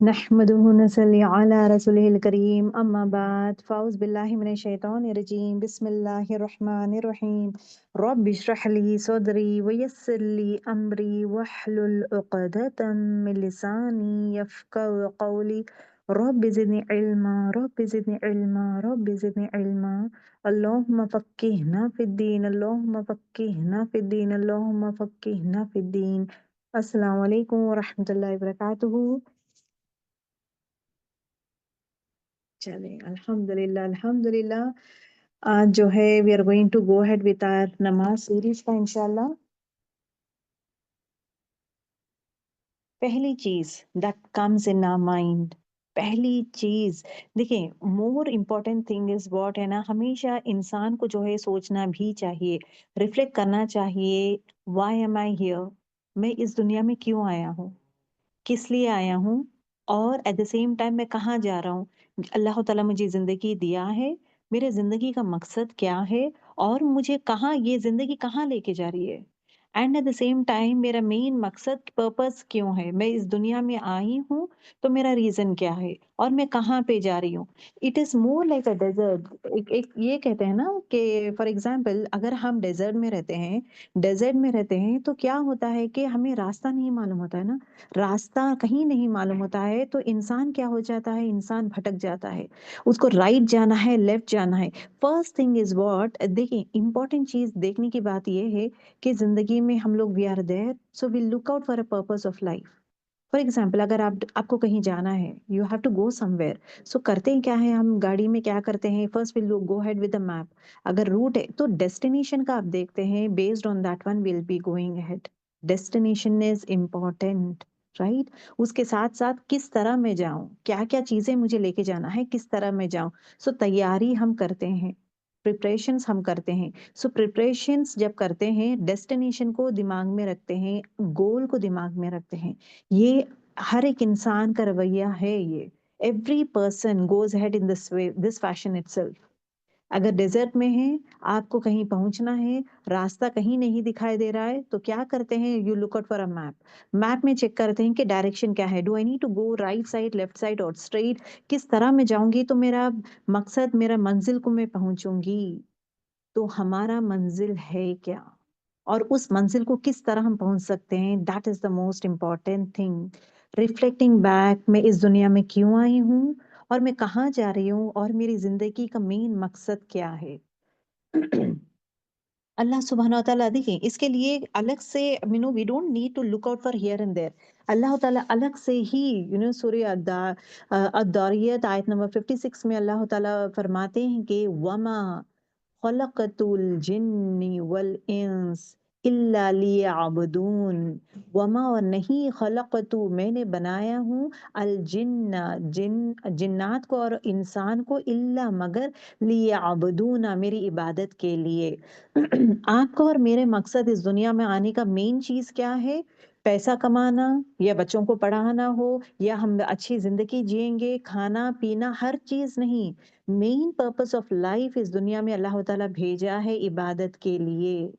نحمده ونصلي على رسوله الكريم أما بعد فأعوذ بالله من الشيطان الرجيم بسم الله الرحمن الرحيم رب اشرح لي صدري ويسر لي أمري واحلل عقدة من لساني يفقهوا قولي رب زدني علما رب زدني علما رب زدني علما اللهم فقهنا في الدين اللهم فقهنا في الدين اللهم فقهنا في الدين السلام عليكم ورحمة الله وبركاته. चले अल्हम्दुलिल्लाह अल्हम्दुलिल्लाह। आज जो है we are going to go ahead with our नमाज सीरीज का इंशाल्लाह। पहली चीज that comes in our mind, पहली चीज देखिए, more important thing is what है ना, हमेशा इंसान को जो है सोचना भी चाहिए, रिफ्लेक्ट करना चाहिए। व्हाई एम आई हियर, मैं इस दुनिया में क्यों आया हूँ, किस लिए आया हूँ, और एट द सेम टाइम मैं कहाँ जा रहा हूँ। अल्लाह ताला मुझे ज़िंदगी दिया है, मेरे ज़िंदगी का मकसद क्या है, और मुझे कहाँ, ये ज़िंदगी कहाँ लेके जा रही है। And at the same time मेरा मेन मकसद, पर्पस क्यों है, मैं इस दुनिया में आई हूँ, तो मेरा रीज़न क्या है, और मैं कहाँ पे जा रही हूँ। It is more like a desert. एक ये कहते हैं ना कि फॉर एग्ज़ाम्पल अगर हम डेज़र्ट में रहते हैं तो क्या होता है कि हमें रास्ता नहीं मालूम होता है ना, रास्ता कहीं नहीं मालूम होता है, तो इंसान क्या हो जाता है, इंसान भटक जाता है। उसको राइट जाना है, लेफ्ट जाना है। फर्स्ट थिंग इज व्हाट, देखिए इंपॉर्टेंट चीज देखने की बात ये है कि जिंदगी में हम लोग we are there, so we look out for a purpose of life. For example अगर आपको कहीं जाना है, you have to go somewhere, so करते हैं क्या है, हम गाड़ी में क्या करते हैं, first will go head with the map. अगर रूट है तो डेस्टिनेशन का आप देखते हैं, based on that one will be going head. Destination is important, right. उसके साथ साथ किस तरह मैं जाऊं, क्या क्या चीजें मुझे लेके जाना है, किस तरह मैं जाऊं। सो तैयारी हम करते हैं, प्रिपरेशंस हम करते हैं। सो प्रिपरेशंस जब करते हैं, डेस्टिनेशन को दिमाग में रखते हैं, गोल को दिमाग में रखते हैं। ये हर एक इंसान का रवैया है ये। Every person goes head in this way, this fashion itself. अगर डेजर्ट में है, आपको कहीं पहुंचना है, रास्ता कहीं नहीं दिखाई दे रहा है, तो क्या करते हैं, you look out for a map. Map में चेक करते हैं कि डायरेक्शन क्या है, do I need to go right side, left side और स्ट्रेट, किस तरह मैं जाऊंगी तो मेरा मकसद, मेरा मंजिल को मैं पहुंचूंगी। तो हमारा मंजिल है क्या, और उस मंजिल को किस तरह हम पहुंच सकते हैं, that is the most important thing. Reflecting back, मैं इस दुनिया में क्यों आई हूँ, और मैं कहाँ जा रही हूँ, और मेरी जिंदगी का मेन मकसद क्या है। अल्लाह सुब्हाना ताला, देखिए इसके लिए अलग से, we don't need to look out for here and there. Allah ताला अलग से ही, सूर्य अद-दारियत आयत नंबर 56 में अल्लाह ताला फरमाते हैं कि वमा खलक़तुल जिन्नि वल इंस इल्ला लियअबुदून। वमा, और नहीं, खलक़तु, मैंने बनाया हूँ, अल जिन्ना, जिन्नात को और इंसान को, इल्ला, मगर, लियअबुदूना, मेरी इबादत के लिए। आपका और मेरे मकसद इस दुनिया में आने का मेन चीज क्या है, पैसा कमाना, या बच्चों को पढ़ाना हो, या हम अच्छी जिंदगी जिएंगे, खाना पीना, हर चीज नहीं। मेन पर्पस ऑफ लाइफ इस दुनिया में अल्लाह ताला भेजा है इबादत के लिए।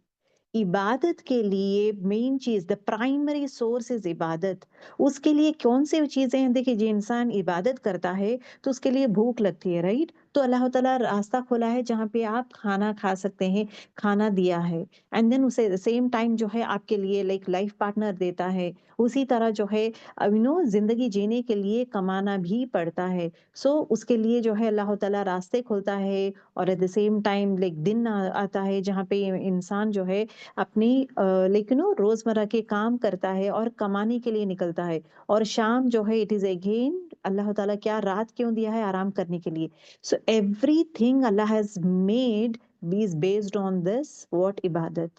इबादत के लिए मेन चीज, द प्राइमरी सोर्स इज इबादत। उसके लिए कौन सी चीजें हैं, देखिए जो इंसान इबादत करता है तो उसके लिए भूख लगती है, राइट। तो अल्लाह ताला रास्ता खोला है जहाँ पे आप खाना खा सकते हैं, खाना दिया है। एंड देन उसे सेम टाइम जो है आपके लिए लाइक लाइफ पार्टनर देता है। उसी तरह जो है जिंदगी जीने के लिए कमाना भी पड़ता है। सो उसके लिए जो है अल्लाह ताला रास्ते खोलता है, और at the same time like दिन आता है जहाँ पे इंसान जो है अपनी लेकिन वो रोजमर्रा के काम करता है और कमाने के लिए निकलता है। और शाम जो है इट इज अगेन, अल्लाह ताला क्या रात क्यों दिया है, आराम करने के लिए। So everything Allah has made is based on this what, इबादत।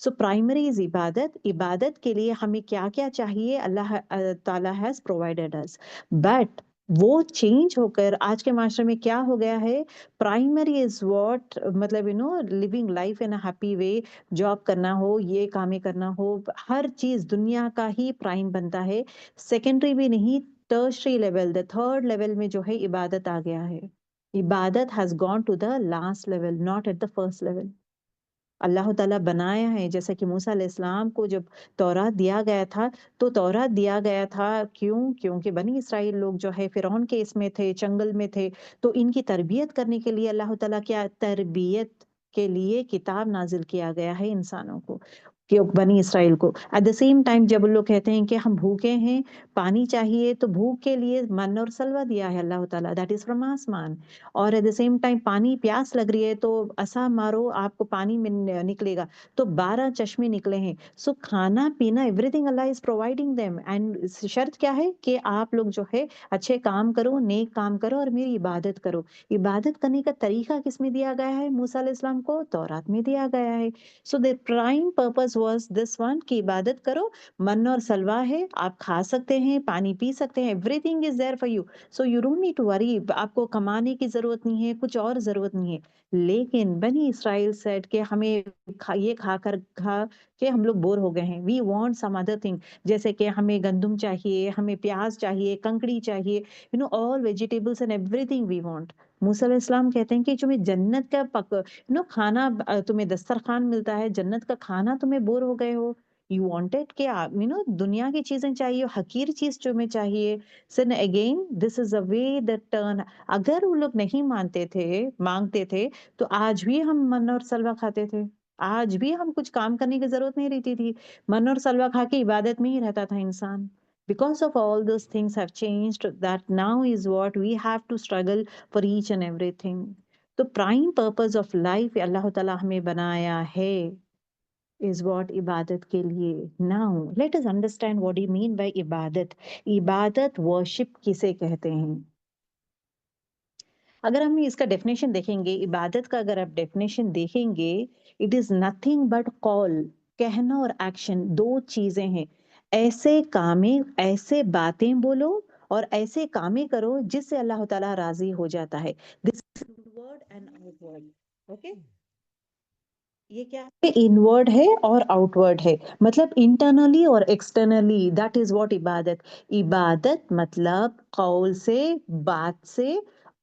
सो प्राइमरी इज इबादत। इबादत के लिए हमें क्या क्या चाहिए, अल्लाह ताला हैज प्रोवाइडेड अस। बट वो चेंज होकर आज के माशरे में क्या हो गया है, प्राइमरी इज व्हाट, मतलब living life in a happy way, job करना हो, ये कामें करना हो, हर चीज दुनिया का ही प्राइम बनता है। सेकेंडरी भी नहीं, tertiary level, the third level में जो है इबादत आ गया है। इबादत has gone to the last level, not at the first level. Allah تعالیٰ بنایا ہے، جیسا کہ موسیٰ علیہ السلام کو جب تورات دیا گیا تھا، تو تورات دیا گیا تھا کیوں؟ کیونکہ بنی اسرائیل لوگ جو ہے فرعون کے اس میں تھے، چنگل میں تھے، تو ان کی تربیت کرنے کے لیے اللہ تعالیٰ کیا تربیت کے لیے کتاب نازل کیا گیا ہے انسانوں کو، کہ بنی اسرائیل کو۔ ایٹ دا سیم ٹائم جب لوگ کہتے ہیں کہ ہم بھوکے ہیں، پانی چاہیے، تو بھوک کے لیے من اور سلوہ دیا ہے اللہ تعالیٰ، دیٹ از فرام آسمان۔ اور ایٹ دا سیم ٹائم پانی پیاس لگ رہی ہے تو ایسا مارو آپ کو پانی میں نکلے گا، تو 12 چشمے نکلے ہیں۔ سو کھانا پینا every thing Allah is providing them, and شرط کیا ہے کہ آپ لوگ جو ہے اچھے کام کرو، نیک کام کرو اور میری عبادت کرو۔ عبادت کرنے کا طریقہ کس میں دیا گیا ہے؟ موسیٰ علیہ السلام کو تورات میں دیا گیا ہے۔ سو the prime purpose was this one کہ عبادت کرو، من اور سلوہ ہے، آپ کھا سکتے ہیں، پانی پی سکتے ہیں، everything is there for you, so you don't need to worry, آپ کو کمانے کی ضرورت نہیں ہے، کچھ اور ضرورت نہیں ہے۔ لیکن بنی اسرائیل سیڈ کہ ہمیں یہ کھا کے ہم لوگ بور ہو گئے ہیں، we want some other thing, جیسے کہ ہمیں گندم چاہیے، ہمیں پیاز چاہیے، کنکڑی چاہیے، all vegetables and everything we want. Musa علیہ السلام کہتے ہیں کہ تمہیں جنت کا کھانا، تمہیں دسترخوان ملتا ہے جنت کا کھانا، تمہیں بور ہو گئے ہو، یو وانٹیڈ کہ دنیا کی چیزیں چاہیے، حقیر چیز تمہیں چاہیے۔ سن again this is a way that turn, اگر وہ لوگ نہیں مانگتے تھے تو آج بھی ہم من اور سلوہ کھاتے تھے، آج بھی ہم کچھ کام کرنے کی ضرورت نہیں رہتی تھی، من اور سلوہ کھا کے عبادت میں ہی رہتا تھا انسان۔ Because of all those things have changed, that now is what we have to struggle for each and everything. تو پرائم پرپز آف لائف اللہ تعالیٰ ہمیں بنایا ہے is what عبادت کے لیے۔ Now let us understand what you mean by عبادت۔ عبادت worship کسے کہتے ہیں؟ اگر ہم اس کا ڈیفینیشن دیکھیں گے، عبادت کا اگر آپ ڈیفینیشن دیکھیں گے، اٹ از نتھنگ بٹ کال، کہنا اور ایکشن، دو چیزیں ہیں۔ ایسے کامیں، ایسے باتیں بولو اور ایسے کامیں کرو جس سے اللہ تعالیٰ راضی ہو جاتا ہے۔ This inward and outward, okay? یہ کیا ہے؟ انورڈ ہے اور آؤٹ ورڈ ہے، مطلب انٹرنلی اور ایکسٹرنلی، دیٹ از واٹ عبادت۔ عبادت مطلب قول سے، بات سے،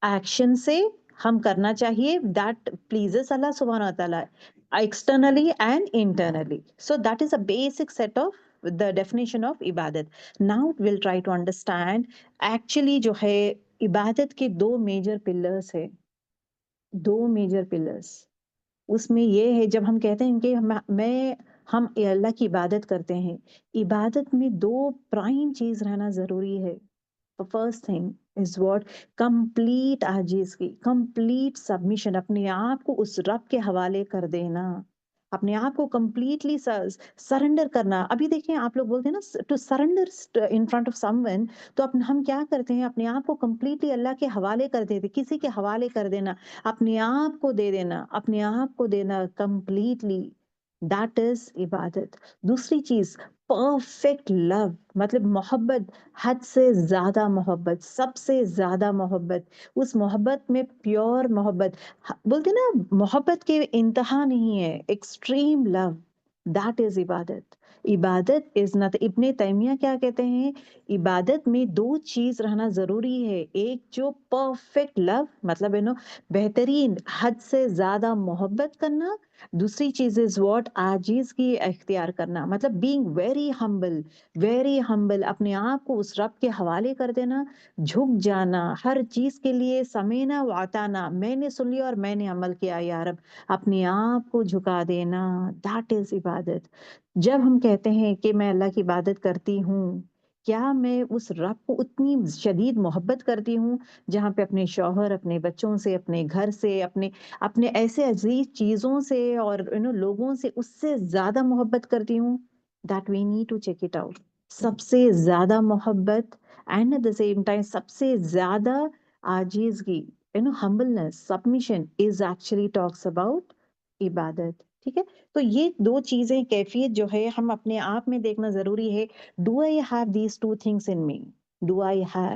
ایکشن سے ہم کرنا چاہیے، دیٹ پلیزز اللہ سبحانہ وتعالیٰ، externally and internally. So that is a basic set of the definition of عبادت۔ Now we'll try to understand actually جو ہے عبادت کے دو میجر پلرز ہے، دو میجر پلرز۔ اس میں یہ ہے جب ہم کہتے ہیں کہ ہم اللہ کی عبادت کرتے ہیں، عبادت میں دو پرائم چیز رہنا ضروری ہے۔ First thing is what? Complete عاجز کی، کمپلیٹ سبمیشن، اپنے آپ کو اس رب کے حوالے کر دینا، اپنے آپ کو کمپلیٹلی سرنڈر کرنا۔ ابھی دیکھیں آپ لوگ بولتے ہیں نا to surrender in front of someone, تو ہم کیا کرتے ہیں؟ اپنے آپ کو کمپلیٹلی اللہ کے حوالے کر دیتے، کسی کے حوالے کر دینا، اپنے آپ کو دے دینا، اپنے آپ کو دینا کمپلیٹلی، دیٹ از عبادت۔ دوسری چیز پرفیکٹ لو، مطلب محبت، حد سے زیادہ محبت، سب سے زیادہ محبت، اس محبت میں پیور محبت، بولتے نا محبت کے انتہا نہیں ہے، ایکسٹریم لو، دیٹ از عبادت۔ عبادت از ناٹ، ابن تیمیہ کیا کہتے ہیں؟ عبادت میں دو چیز رہنا ضروری ہے، ایک جو پرفیکٹ لو، مطلب بہترین، حد سے زیادہ محبت کرنا، دوسری چیز از واٹ؟ عاجز کی اختیار کرنا، مطلب being very humble, very humble, اپنے آپ کو اس رب کے حوالے کر دینا، جھک جانا، ہر چیز کے لیے سمینا وعطانا، میں نے سن لیا اور میں نے عمل کیا یا رب، اپنے آپ کو جھکا دینا، دیٹ از عبادت۔ جب ہم کہتے ہیں کہ میں اللہ کی عبادت کرتی ہوں، کیا میں اس رب کو اتنی شدید محبت کرتی ہوں جہاں پہ اپنے شوہر، اپنے بچوں سے، اپنے گھر سے، اپنے ایسے عزیز چیزوں سے اور لوگوں سے اس سے زیادہ محبت کرتی ہوں؟ That we need to check it out. سب سے زیادہ محبت and at the same time سب سے زیادہ عاجزگی، humbleness, submission is actually talks about عبادت۔ ٹھیک ہے، تو یہ دو چیزیں، کیفیت جو ہے ہم اپنے آپ میں دیکھنا ضروری ہے۔ Do I have these two things in me? Do I have?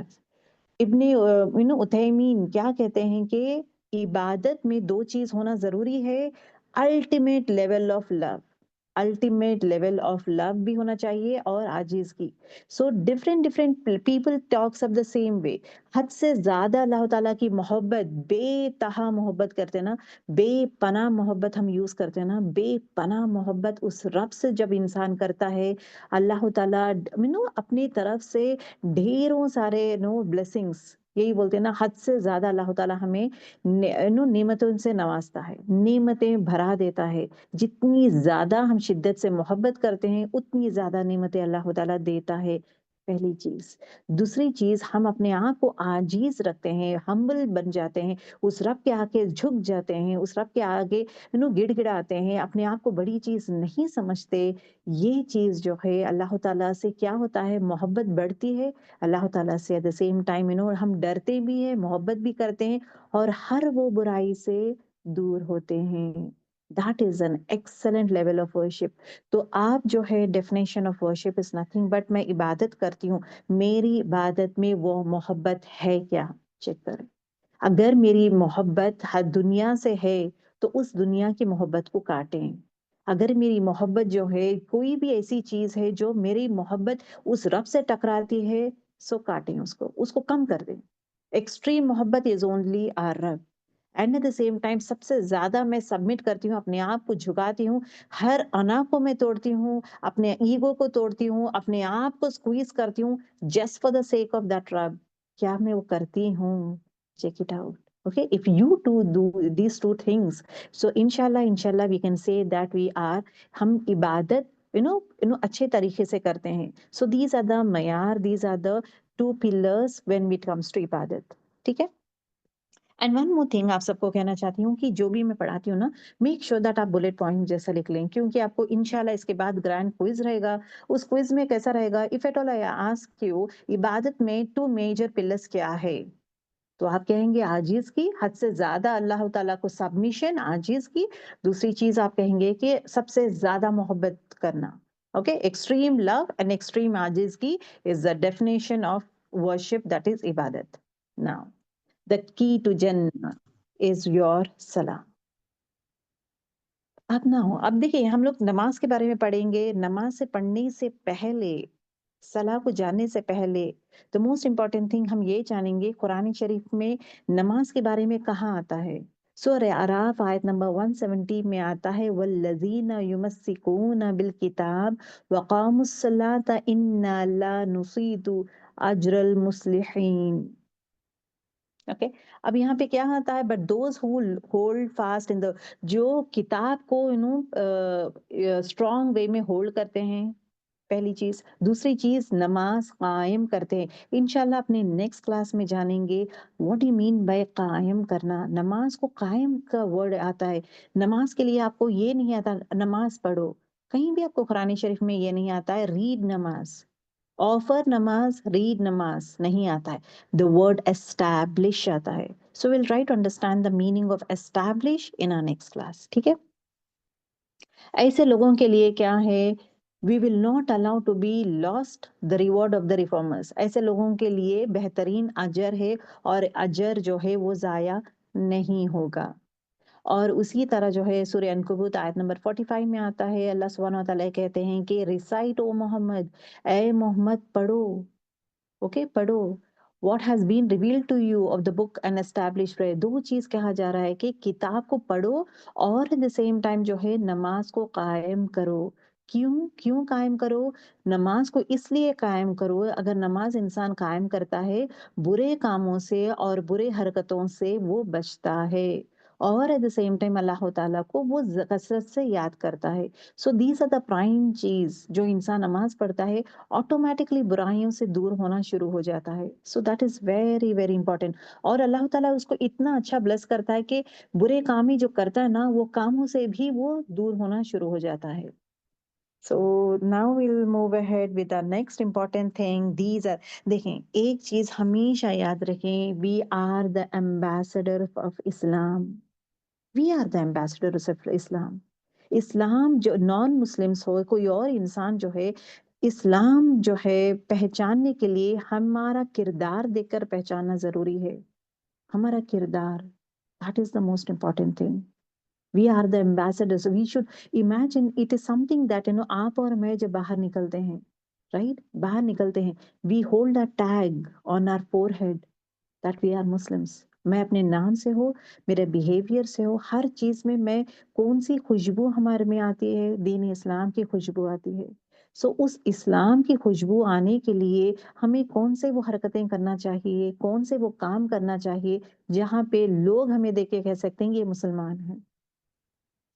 ابن عثیمین کیا کہتے ہیں کہ عبادت میں دو چیز ہونا ضروری ہے، ultimate level of love, ultimate level of love بھی ہونا چاہیے اور عاجز کی. So different people talks of the same way. حد سے زیادہ اللہ تعالیٰ کی محبت، بے تہا محبت کرتے نا، بے پناہ محبت ہم یوز کرتے ہیں نا، بے پناہ محبت اس رب سے جب انسان کرتا ہے، اللہ تعالیٰ اپنی طرف سے ڈھیروں سارے بلیسنگس، یہی بولتے ہیں نا، حد سے زیادہ اللہ تعالیٰ ہمیں نعمتوں سے نوازتا ہے، نعمتیں بھرا دیتا ہے. جتنی زیادہ ہم شدت سے محبت کرتے ہیں اتنی زیادہ نعمتیں اللہ تعالیٰ دیتا ہے. پہلی چیز. دوسری چیز، ہم اپنے آپ کو عاجز رکھتے ہیں، ہمبل بن جاتے ہیں، اس رب کے آگے جھک جاتے ہیں، اس رب کے آگے گڑ گڑاتے ہیں، اپنے آپ کو بڑی چیز نہیں سمجھتے. یہ چیز جو ہے اللہ تعالیٰ سے کیا ہوتا ہے، محبت بڑھتی ہے اللہ تعالیٰ سے. ایٹ دا سیم ٹائم ہم ڈرتے بھی ہیں، محبت بھی کرتے ہیں، اور ہر وہ برائی سے دور ہوتے ہیں. That is an excellent level of worship. تو آپ جو ہے definition of worship is nothing but میں عبادت کرتی ہوں، میری عبادت میں وہ محبت ہے کیا؟ چیک کریں. اگر میری محبت ہر دنیا سے ہے تو اس دنیا کی محبت کو کاٹیں. اگر میری محبت جو ہے کوئی بھی ایسی چیز ہے جو میری محبت اس رب سے ٹکراتی ہے، سو کاٹیں اس کو کم کر دیں. ایکسٹریم محبت is only our Rab. And at the same time سب سے زیادہ میں سبمٹ کرتی ہوں، اپنے آپ کو جھکاتی ہوں، ہر انا کو میں توڑتی ہوں، اپنے ایگو کو توڑتی ہوں، اپنے آپ کو سکویز کرتی ہوں just for the sake of that رب. کیا میں وہ کرتی ہوں؟ Check it out. Okay, if you two do these two things, so inshallah we can say that we are ہم عبادت اچھے طریقے سے کرتے ہیں. So these are the معیار, these are the two pillars when it comes to عبادت. ٹھیک ہے. اینڈ ون مور تھنگ آپ سب کو کہنا چاہتی ہوں کہ جو بھی میں پڑھاتی ہوں نا، میک شیور دیٹ آپ بلٹ پوائنٹ جیسا لکھ لیں، کیونکہ آپ کو انشاءاللہ اس کے بعد گرینڈ کوئز رہے گا. اس کوئز میں کیسا رہے گا؟ If at all I ask you عبادت میں 2 میجر پلرز کیا ہے، تو آپ کہیں گے عاجز کی، حد سے زیادہ اللہ تعالیٰ کو سبمیشن، عاجز کی. دوسری چیز آپ کہیں گے کہ سب سے زیادہ محبت کرنا. Okay, extreme love and extreme عاجز کی is the definition of worship, that is ibadat. Now the key to Jannah is your salah. اب نہ ہو، اب دیکھیں ہم لوگ نماز کے بارے میں پڑھیں گے. نماز سے پڑھنے سے پہلے، صلاح کو جاننے سے پہلے تو موسٹ امپورٹنٹ تھنگ ہم یہ جانیں گے قرآن شریف میں نماز کے بارے میں کہاں آتا ہے. سورہ اعراف آیت نمبر 170 میں آتا ہے والذین یمسکون بالکتاب وقاموا الصلاۃ انا لا نضیع اجر المصلحین. اوکے، اب یہاں پہ کیا آتا ہے؟ But those who hold fast in the, جو کتاب کو اسٹرانگ وے میں ہولڈ کرتے ہیں، پہلی چیز. دوسری چیز نماز قائم کرتے ہیں. انشاءاللہ اپنے نیکسٹ کلاس میں جانیں گے واٹ یو مین بائی قائم کرنا. نماز کو قائم کا ورڈ آتا ہے. نماز کے لیے آپ کو یہ نہیں آتا نماز پڑھو، کہیں بھی آپ کو قرآن شریف میں یہ نہیں آتا ہے ریڈ نماز، آفر نماز، ریڈ نماز نہیں آتا ہے. دا ورڈ اسٹیبلش آتا ہے. So we'll try to understand the meaning of establish in our next class. ٹھیک ہے. ایسے لوگوں کے لیے کیا ہے؟ We will not allow to be lost the reward of the reformers. ایسے لوگوں کے لیے بہترین اجر ہے، اور اجر جو ہے وہ ضائع نہیں ہوگا. اور اسی طرح جو ہے سورہ عنکبوت آیت نمبر 45 میں آتا ہے، اللہ سبحانہ و تعالیٰ کہتے ہیں کہ ریسائٹ او محمد، اے محمد پڑھو. اوکے، پڑھو what has been revealed to you of the book and establish. دو چیز کہا جا رہا ہے کہ کتاب کو پڑھو اور ایٹ دا سیم ٹائم جو ہے نماز کو قائم کرو. کیوں قائم کرو؟ نماز کو اس لیے قائم کرو، اگر نماز انسان قائم کرتا ہے برے کاموں سے اور برے حرکتوں سے وہ بچتا ہے، اور ایٹ دا سیم ٹائم اللہ تعالیٰ کو وہ کثرت سے یاد کرتا ہے. So these are the prime چیز. جو انسان نماز پڑھتا ہے آٹومیٹکلی برائیوں سے دور ہونا شروع ہو جاتا ہے. سو that is very very important. اور اللہ تعالیٰ اس کو اتنا اچھا بلیس کرتا ہے کہ برے کام ہی جو کرتا ہے نا، وہ کاموں سے بھی وہ دور ہونا شروع ہو جاتا ہے. So now we'll move ahead with the next important thing. These are, دیکھیں ایک چیز ہمیشہ یاد رکھیں، we are the ambassador of Islam. We are the ambassador of Islam. Islam جو نان مسلمس ہو، کوئی اور انسان جو ہے، اسلام جو ہے پہچاننے کے لیے ہمارا کردار دیکھ کر پہچاننا ضروری ہے. ہمارا کردار، that is the most important thing. We are the ambassadors. We should imagine it is something that آپ اور میں جب باہر نکلتے ہیں, right, باہر نکلتے ہیں, we hold a tag on our forehead that we are Muslims. میں اپنے نام سے ہو, میرے بیہیویئر سے ہو, ہر چیز میں کون سی خوشبو ہمارے میں آتی ہے, دین اسلام کی خوشبو آتی ہے. سو اس اسلام کی خوشبو آنے کے لیے ہمیں کون سے وہ حرکتیں کرنا چاہیے, کون سے وہ کام کرنا چاہیے جہاں پہ لوگ ہمیں دیکھ کے کہہ سکتے ہیں کہ یہ مسلمان ہیں.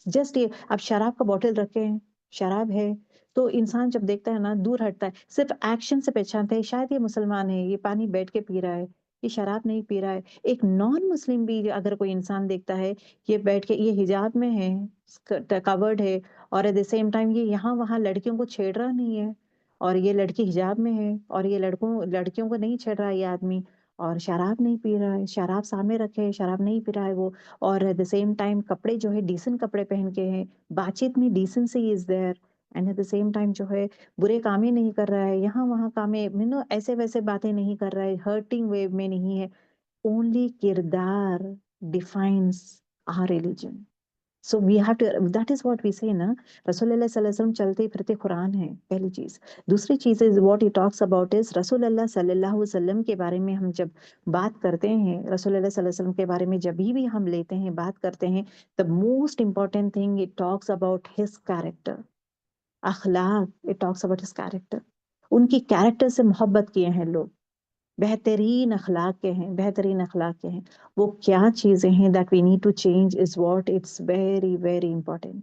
جسٹ یہ آپ شراب کا بوٹل رکھے ہیں, شراب ہے, تو انسان جب دیکھتا ہے نا دور ہٹتا ہے, صرف ایکشن سے پہچانتا ہے شاید یہ مسلمان ہے, یہ پانی بیٹھ کے پی رہا ہے, یہ شراب نہیں پی رہا ہے. ایک نان مسلم بھی اگر کوئی انسان دیکھتا ہے یہ بیٹھ کے, یہ حجاب میں ہے, کورڈ ہے, اور ایٹ دا سیم ٹائم یہ یہاں وہاں لڑکیوں کو چھیڑ رہا نہیں ہے, اور یہ لڑکی حجاب میں ہے, اور یہ لڑکیوں کو نہیں چھیڑ رہا ہے یہ آدمی, اور شراب نہیں پی رہا ہے, شراب سامنے رکھے, شراب نہیں پی رہا ہے وہ, اور ایٹ دا سیم ٹائم کپڑے جو ہے ڈیسنٹ کپڑے پہن کے ہیں, بات چیت میں decency is there, and at the same time جو ہے برے کام ہی نہیں کر رہا ہے, یہاں وہاں کام ایسے ویسے باتیں نہیں کر رہا ہے, ہرٹنگ وے میں نہیں ہے. اونلی کردار defines our religion. So we have to, that is what we say نا, رسول اللہ صلی اللہ علیہ وسلم چلتے پھرتے قرآن ہے پہلی چیز. دوسری چیز is what he talks about is رسول اللہ صلی اللہ علیہ وسلم کے بارے میں ہم جب بات کرتے ہیں, رسول اللہ صلی اللہ علیہ وسلم کے بارے میں جب بھی ہم لیتے ہیں بات کرتے ہیں, the most important thing it talks about his character, اخلاق, it talks about his character. ان کی کیریکٹر سے محبت کیے ہیں لوگ, بہترین اخلاق کے ہیں, بہترین اخلاق کے ہیں. وہ کیا چیزیں ہیں that we need to change is what it's very very important.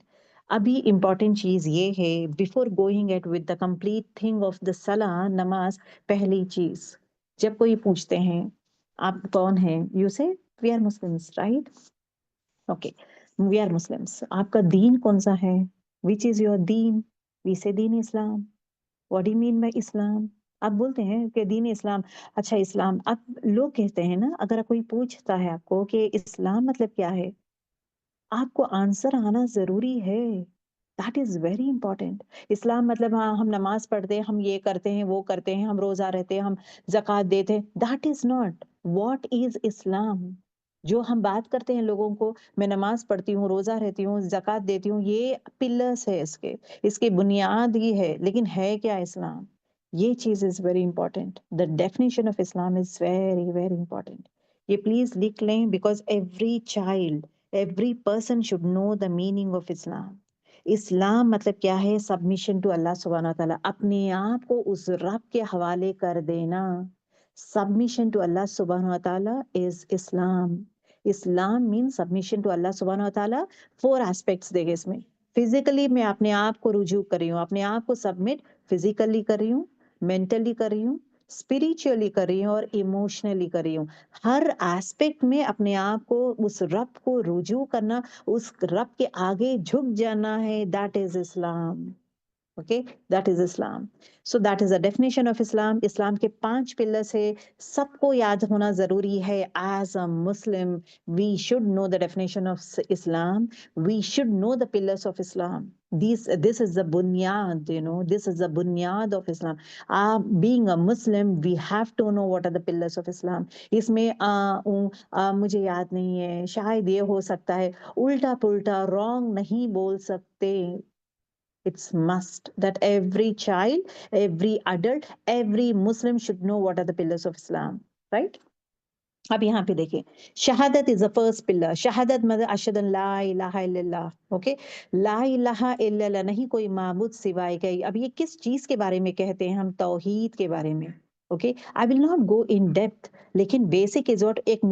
ابھی امپورٹنٹ چیز یہ ہے, before going at with the complete thing of the salah, نماز, پہلی چیز جب کوئی پوچھتے ہیں آپ کون ہیں, you say we are Muslims, right? Okay, we are Muslims. آپ کا دین کون سا ہے, which is your then, we say then Islam. What do you mean by اسلام؟ آپ بولتے ہیں کہ دین اسلام, اچھا اسلام, آپ لوگ کہتے ہیں نا, اگر کوئی پوچھتا ہے آپ کو کہ اسلام مطلب کیا ہے, آپ کو آنسر آنا ضروری ہے. That is very important. Islam مطلب ہاں ہم نماز پڑھتے ہیں, ہم یہ کرتے ہیں, وہ کرتے ہیں, ہم روزہ رہتے ہیں, ہم زکوٰۃ دیتے ہیں. That is not what is Islam. جو ہم بات کرتے ہیں لوگوں کو, میں نماز پڑھتی ہوں, روزہ رہتی ہوں, زکوٰۃ دیتی ہوں, یہ پلرس ہے, اس کی بنیاد یہ ہے, لیکن ہے کیا اسلام؟ یہ چیز is very important. The definition of Islam is very very important. یہ پلیز لکھ لیں, because every child, every person should know the meaning of Islam. Islam مطلب کیا ہے؟ سبمیشن ٹو اللہ سبحانہ تعالیٰ, اپنے آپ کو اس رب کے حوالے کر دینا. سبمیشن ٹو اللہ سبحانہ تعالیٰ از اسلام. اسلام مین سبمیشن ٹو اللہ سبحانہ تعالیٰ. 4 ایسپیکٹس دیکھیں اس میں. فزیکلی میں اپنے آپ کو رجوع کر رہی ہوں, اپنے آپ کو سبمٹ فزیکلی کر رہی ہوں, مینٹلی کر رہی ہوں, اسپریچولی کر رہی ہوں, اور ایموشنلی کر رہی ہوں. ہر ایسپیکٹ میں اپنے آپ کو اس رب کو رجوع کرنا, اس رب کے آگے جھک جانا ہے. That is Islam. Okay, that is Islam. So that is the definition of Islam. اسلام کے 5 pillars ہے, سب کو یاد ہونا ضروری ہے. As a Muslim, we should know the definition of Islam. We should know the pillars of Islam. This is the bunyad, this is the bunyad of Islam. Being a Muslim, we have to know what are the pillars of Islam. اس میں مجھے یاد نہیں ہے, شاید یہ ہو سکتا ہے, الٹا پلٹا رانگ نہیں بول سکتے. It's must that every child, every adult, every Muslim should know what are the pillars of Islam, right? اب یہاں پہ دیکھیں, شہادت is the first pillar. شہادت مطلب اشہد ان لا الہ الا اللہ. اوکے, لا الہ الا اللہ, نہیں کوئی معبود سوائے کا. اب یہ کس چیز کے بارے میں کہتے ہیں ہم؟ توحید کے بارے میں. Okay, I will not go in depth, لیکن بیسک از واٹ, ایک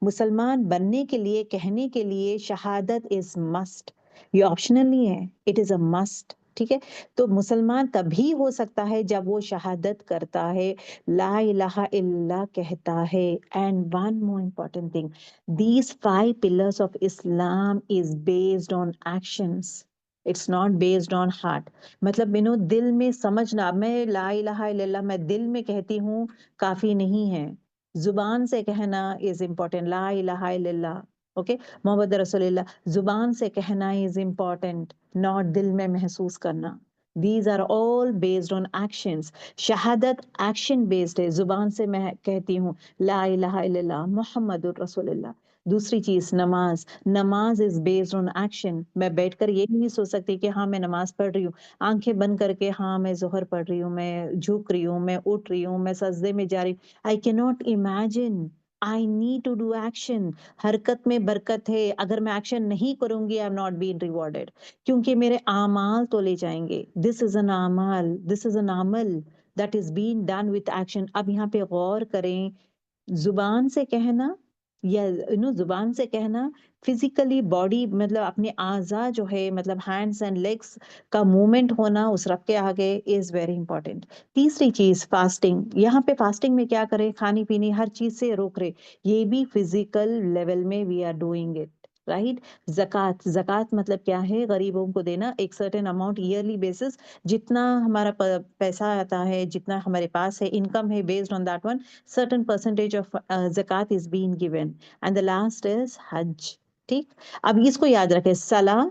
مسلمان بننے کے لیے, کہنے کے لیے شہادت از مسٹ. یہ آپشنل نہیں ہے, اٹ از اے مسٹ. ٹھیک ہے, تو مسلمان تبھی ہو سکتا ہے جب وہ شہادت کرتا ہے, لا الہ الا اللہ کہتا ہے. And one more important thing, these 5 pillars of Islam is based on actions. It's not based on heart. مطلب دل میں سمجھنا. میں لا الہ الا اللہ میں دل میں کہتی ہوں کافی نہیں ہے, زبان سے کہنا is important. لا الہ الا اللہ, اوکے, محمد رسول اللہ, زبان سے کہنا is important, not دل میں محسوس کرنا. These are all based on actions. شہادت ایکشن بیسڈ ہے. زبان سے میں کہتی ہوں لا الہ الا اللہ محمد الرسول اللہ, दूसरी चीज़ नमाज़, नमाज़ इज़ बेस्ड ऑन एक्शन। मैं बैठकर ये नहीं सोच सकती कि हाँ, मैं नमाज़ पढ़ रही हूँ। आँखें बंद करके हाँ, मैं ज़ोहर पढ़ रही हूँ, मैं झुक रही हूँ, मैं उठ रही हूँ, मैं सजदे में जा रही हूँ। I can not imagine, I need to do action. हरकत में बरकत है, अगर मैं एक्शन नहीं करूँगी, I am not being rewarded, क्योंकि मेरे आमाल तोले जाएँगे। दिस इज़ एन आमाल, दिस इज़ एन अमल that is being done with action. अब यहाँ पे गौर करें, जुबान से कहना या जुबान से कहना, फिजिकली बॉडी मतलब अपने आज़ा जो है, मतलब हैंड्स एंड लेग्स का मूवमेंट होना उस रब के आगे इज वेरी इंपॉर्टेंट। तीसरी चीज फास्टिंग। यहाँ पे फास्टिंग में क्या करें, खानी पीनी हर चीज से रोक रहे, ये भी फिजिकल लेवल में we are doing it, right. जक़ात, जक़ात मतलब क्या है, गरीबों को देना एक सर्टेन अमाउंट ईयरली बेसिस, जितना हमारा पैसा आता है, जितना हमारे पास है, इनकम है, based on that one certain percentage of zakat is being given. And the last is hajj, ठीक। अब इसको याद रखें, सलाह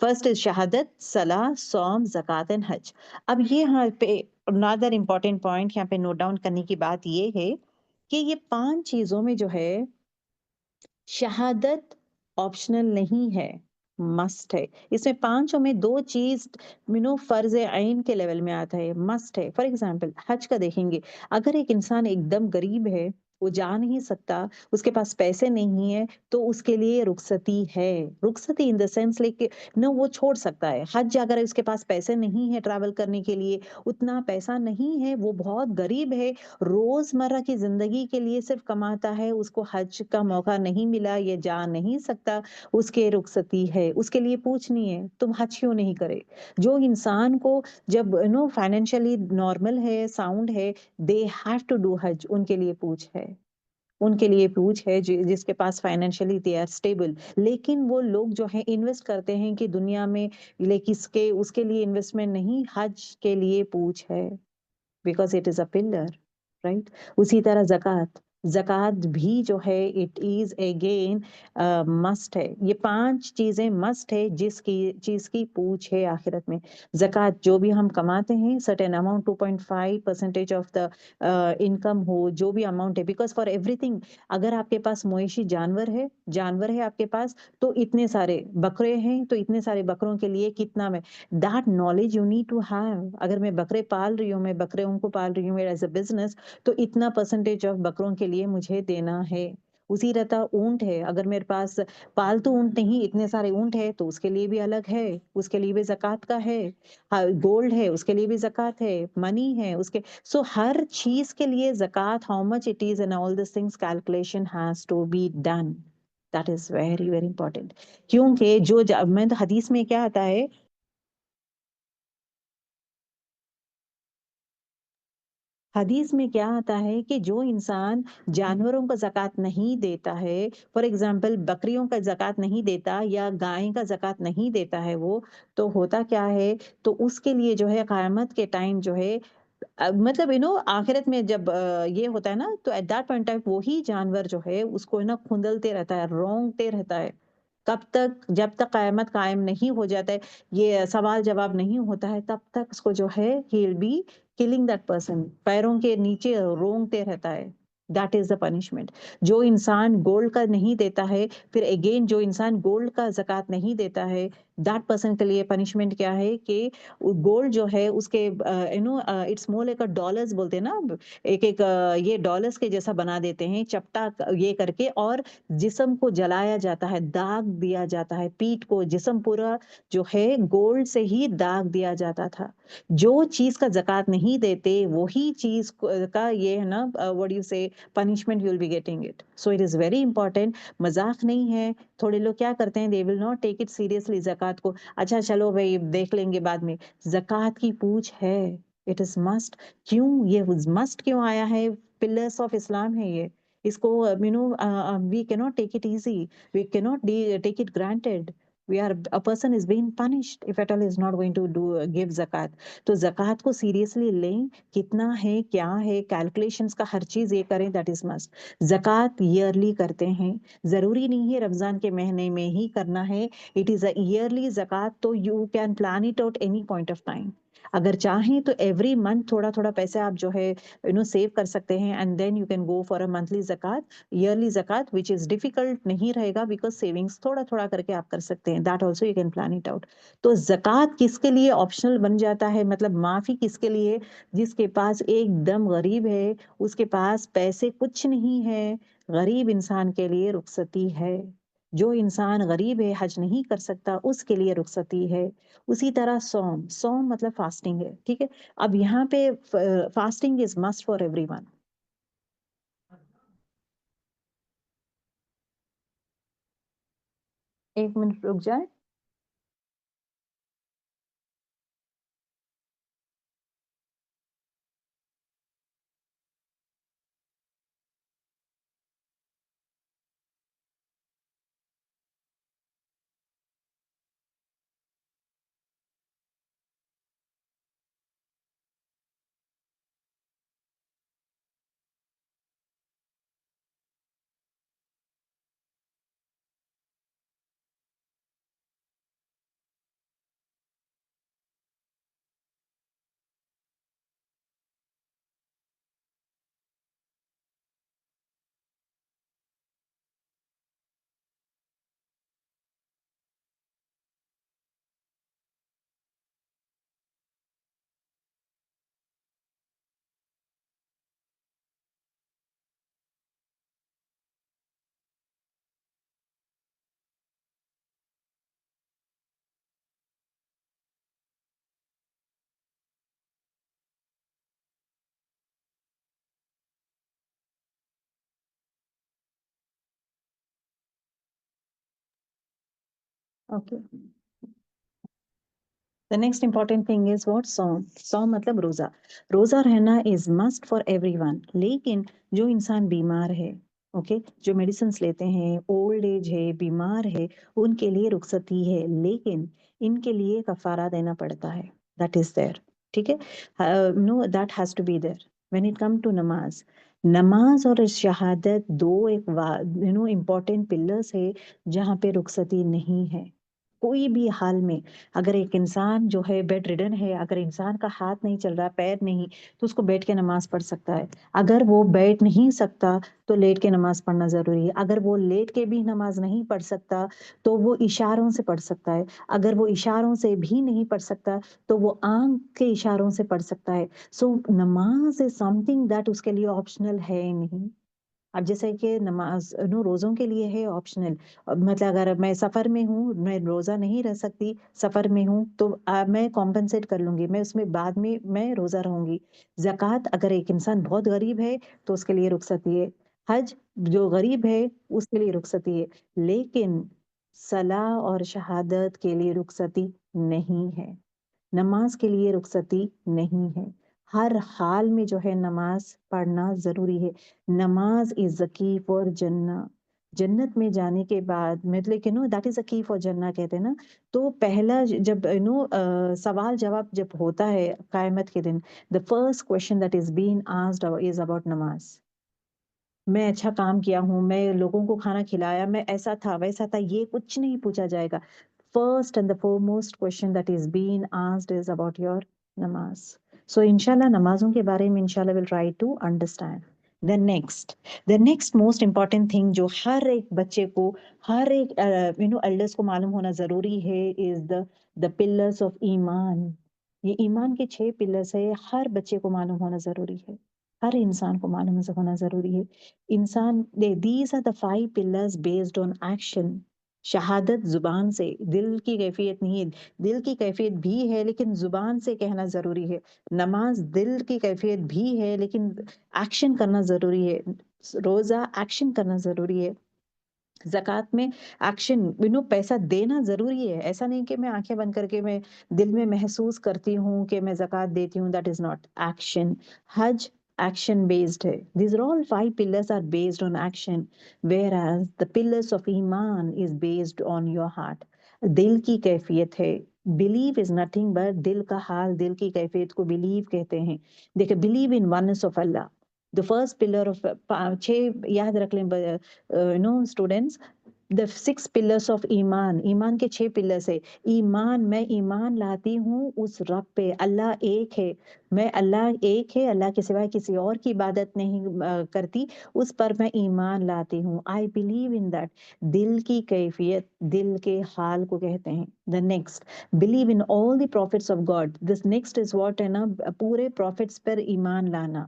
फर्स्ट इज शहादत, सलाह, सौम, जक़ात एंड हज। अब ये यहाँ पे अनदर इम्पोर्टेंट पॉइंट यहाँ पे नोट डाउन करने की बात ये है कि ये 5 चीजों में जो है, शहादत ऑप्शनल नहीं है, मस्ट है। इसमें पांचों में 2 चीज फर्ज आइन के लेवल में आता है, मस्ट है। फॉर एग्जाम्पल हज का देखेंगे, अगर एक इंसान एकदम गरीब है, वो जा नहीं सकता, उसके पास पैसे नहीं है, तो उसके लिए रुखसती है। रुखसती इन द सेंस लाइक न, वो छोड़ सकता है हज। अगर उसके पास पैसे नहीं है ट्रैवल करने के लिए, उतना पैसा नहीं है, वो बहुत गरीब है, रोजमर्रा की जिंदगी के लिए सिर्फ कमाता है, उसको हज का मौका नहीं मिला, ये जा नहीं सकता, उसके रुखसती है, उसके लिए पूछनी है तुम हज क्यों नहीं करे। जो इंसान को जब फाइनेंशियली नॉर्मल है, साउंड है, दे हैव टू डू हज, उनके लिए पूछ है, उनके लिए पूछ है, जिसके पास फाइनेंशियली दे आर स्टेबल। लेकिन वो लोग जो है इन्वेस्ट करते हैं कि दुनिया में, लेकिन इसके उसके लिए इन्वेस्टमेंट नहीं, हज के लिए पूछ है, because it is a pillar, right. उसी तरह जक़ात, जक़ात भी जो है इट इज अगेन मस्ट है। ये 5 चीजें मस्ट है, जिसकी चीज की पूछ है आखिरत में। जक़ात जो भी हम कमाते हैं, certain amount 2.5% of the income हो, जो भी अमाउंट है, बिकॉज फॉर एवरीथिंग, अगर आपके पास मवेशी जानवर है, जानवर है आपके पास, तो इतने सारे बकरे हैं, तो इतने सारे बकरों के लिए कितना में, that knowledge you need to have. अगर मैं बकरे पाल रही हूँ, मैं बकरों को पाल रही हूँ एज अ बिजनेस, तो इतना परसेंटेज ऑफ बकरों के लिए मुझे देना है। उसी रहता ऊंट है, अगर मेरे पास पालतू ऊंट नहीं, इतने सारे ऊंट है, तो उसके लिए भी अलग है, उसके लिए भी जक़ात का है। गोल्ड है, उसके लिए भी जक़ात है। मनी है उसके, सो हर चीज के लिए जक़ात, how much it is and all this things, calculation has to be done. That is very very important. क्योंकि मैं तो हदीस में क्या आता है, हदीस में क्या आता है कि जो इंसान जानवरों का ज़कात नहीं देता है, फॉर एग्जाम्पल बकरियों का ज़कात नहीं देता या गाय का ज़कात नहीं देता है वो, तो होता क्या है, तो उसके लिए जो है क़यामत के टाइम जो है, मतलब आखिरत में जब ये होता है ना, तो एट दैट पॉइंट टाइम वही जानवर जो है उसको खुंदलते रहता है, रोंगते रहता है। कब तक, जब तक क़यामत कायम नहीं हो जाता है, ये सवाल जवाब नहीं होता है, तब तक उसको जो है he will be killing that person, पैरों के नीचे रोंगते रहता है। That is the punishment. जो इंसान गोल्ड का नहीं देता है, फिर अगेन जो इंसान गोल्ड का ज़कात नहीं देता है, दैट पर्सन के लिए पनिशमेंट क्या है कि गोल्ड जो है उसके it's more like a dollars बोलते हैं ना, एक एक ये डॉलर्स के जैसा बना देते हैं, चपटा ये करके, और जिस्म को जलाया जाता है, दाग दिया जाता है, पीठ को, जिस्म पूरा जो है गोल्ड से ही दाग दिया जाता था। जो चीज का जक़ात नहीं देते, वही चीज का ये है ना, what you say, punishment you will be getting it. So it is very important, मजाक नहीं है। थोड़े लोग क्या करते हैं, they will not take it seriously जक़ात को, अच्छा चलो भाई देख लेंगे बाद में। जक़ात की पूछ है, इट इज मस्ट। क्यों ये मस्ट क्यों आया है, पिलर्स ऑफ इस्लाम है ये। इसको we cannot take it easy, we cannot take it granted. A person is being punished if at all is not going to give zakat. तो zakat को seriously लें, कितना है, क्या है, calculations का हर चीज ये करें, that is must. zakat yearly करते हैं, जरूरी नहीं है रमजान के महीने में ही करना है, it is a yearly zakat, तो you can plan it out any point of time. اگر چاہیں تو ایوری منتھ تھوڑا تھوڑا پیسے آپ جو ہے سیو کر سکتے ہیں، and then you can go for a monthly زکات، ایئرلی زکات، وچ از ڈیفیکلٹ نہیں رہے گا، بیکاز سیونگس تھوڑا تھوڑا کر کے آپ کر سکتے ہیں، that also you can plan it out. تو زکات کس کے لیے آپشنل بن جاتا ہے، مطلب معافی کس کے لیے؟ جس کے پاس ایک دم غریب ہے، اس کے پاس پیسے کچھ نہیں ہے، غریب انسان کے لیے رخصتی ہے۔ جو انسان غریب ہے، حج نہیں کر سکتا، اس کے لیے رخصتی ہے۔ اسی طرح سوم، سوم مطلب فاسٹنگ ہے، ٹھیک ہے؟ اب یہاں پہ fasting is must for every one. ایک منٹ رک جائے۔ Okay, the next important thing is what؟ سوم، سوم مطلب روزہ۔ روزہ رہنا is must for every one, لیکن جو انسان بیمار ہے، اوکے، جو میڈیسنس لیتے ہیں، اولڈ ایج ہے، بیمار ہے، ان کے لیے رخصتی ہے، لیکن ان کے لیے کفارہ دینا پڑتا ہے، دیٹ از دیر، ٹھیک ہے؟ No, that has to be there when it come to namaz. نماز اور شہادت دو ایک امپورٹنٹ پلرس ہے جہاں پہ رخصتی نہیں ہے۔ کوئی بھی حال میں اگر ایک انسان جو ہے بیڈ ریڈن ہے، اگر انسان کا ہاتھ نہیں چل رہا، پیر نہیں، تو اس کو بیٹھ کے نماز پڑھ سکتا ہے۔ اگر وہ بیٹھ نہیں سکتا تو لیٹ کے نماز پڑھنا ضروری ہے۔ اگر وہ لیٹ کے بھی نماز نہیں پڑھ سکتا تو وہ اشاروں سے پڑھ سکتا ہے۔ اگر وہ اشاروں سے بھی نہیں پڑھ سکتا تو وہ آنکھ کے اشاروں سے پڑھ سکتا ہے۔ سو نماز از سم تھنگ دیٹ اس کے لیے آپشنل ہے ہی نہیں۔ اب جیسے کہ نماز روزوں کے لیے ہے آپشنل، مطلب اگر میں سفر میں ہوں، میں روزہ نہیں رہ سکتی، سفر میں ہوں، تو میں کمپنسیٹ کر لوں گی، میں اس میں بعد میں روزہ رہوں گی۔ زکوٰۃ اگر ایک انسان بہت غریب ہے تو اس کے لیے رخصتی ہے۔ حج جو غریب ہے اس کے لیے رخصتی ہے، لیکن صلاح اور شہادت کے لیے رخصتی نہیں ہے۔ نماز کے لیے رخصتی نہیں ہے۔ ہر حال میں جو ہے نماز پڑھنا ضروری ہے۔ نماز از the key for جنہ۔ جنت میں جانے کے بعد مطلب کہ that is a key for جنہ کہتے ہیں نا۔ تو پہلا جب سوال جواب جب ہوتا ہے قیامت کے دن، the first question that is being asked is about نماز۔ میں اچھا کام کیا ہوں، میں لوگوں کو کھانا کھلایا، میں ایسا تھا ویسا تھا، یہ کچھ نہیں پوچھا جائے گا۔ First and the foremost question that is being asked is about your نماز۔ سو انشاءاللہ نمازوں کے بارے میں انشاءاللہ we'll try to understand۔ The next most important thing جو ہر ایک بچے کو، ہر ایک ایلڈرس کو معلوم ہونا ضروری ہے is the pillars of ایمان۔ یہ ایمان کے 6 پلرس ہے، ہر بچے کو معلوم ہونا ضروری ہے، ہر انسان کو معلوم ہونا ضروری ہے۔ انسان these are the 5 pillars based on action. شہادت زبان سے، دل کی کیفیت نہیں، دل کی کیفیت بھی ہے لیکن زبان سے کہنا ضروری ہے۔ نماز دل کی کیفیت بھی ہے لیکن ایکشن کرنا ضروری ہے۔ روزہ ایکشن کرنا ضروری ہے۔ زکوٰۃ میں ایکشن، پیسہ دینا ضروری ہے، ایسا نہیں کہ میں آنکھیں بند کر کے میں دل میں محسوس کرتی ہوں کہ میں زکوٰۃ دیتی ہوں، دیٹ از ناٹ ایکشن۔ حج ایکشن بیسڈ ہے۔ These are all 5 pillars are based on action whereas the pillars of ایمان is based on your heart۔ دل کی کیفیت ہے۔ بلیو از نتھنگ بٹ دل کا حال، دل کی کیفیت کو بلیو کہتے ہیں۔ دیکھیں، believe in one's of Allah, the first pillar of 6 یاد رکھ لیں اسٹوڈینٹس۔ the 6 pillars of ایمان، ایمان کے 6 pillars ہے. ایمان، میں ایمان لاتی ہوں اس رب پہ، اللہ ایک ہے، میں اللہ ایک ہے، اللہ کے سوائے کسی اور کی عبادت نہیں کرتی، اس پر میں ایمان لاتی ہوں. I believe in that. دل کی کیفیت، دل کے حال کو کہتے ہیں. The next, believe in all the prophets of God. This next is what ہے نا، پورے پروفٹس پر ایمان لانا،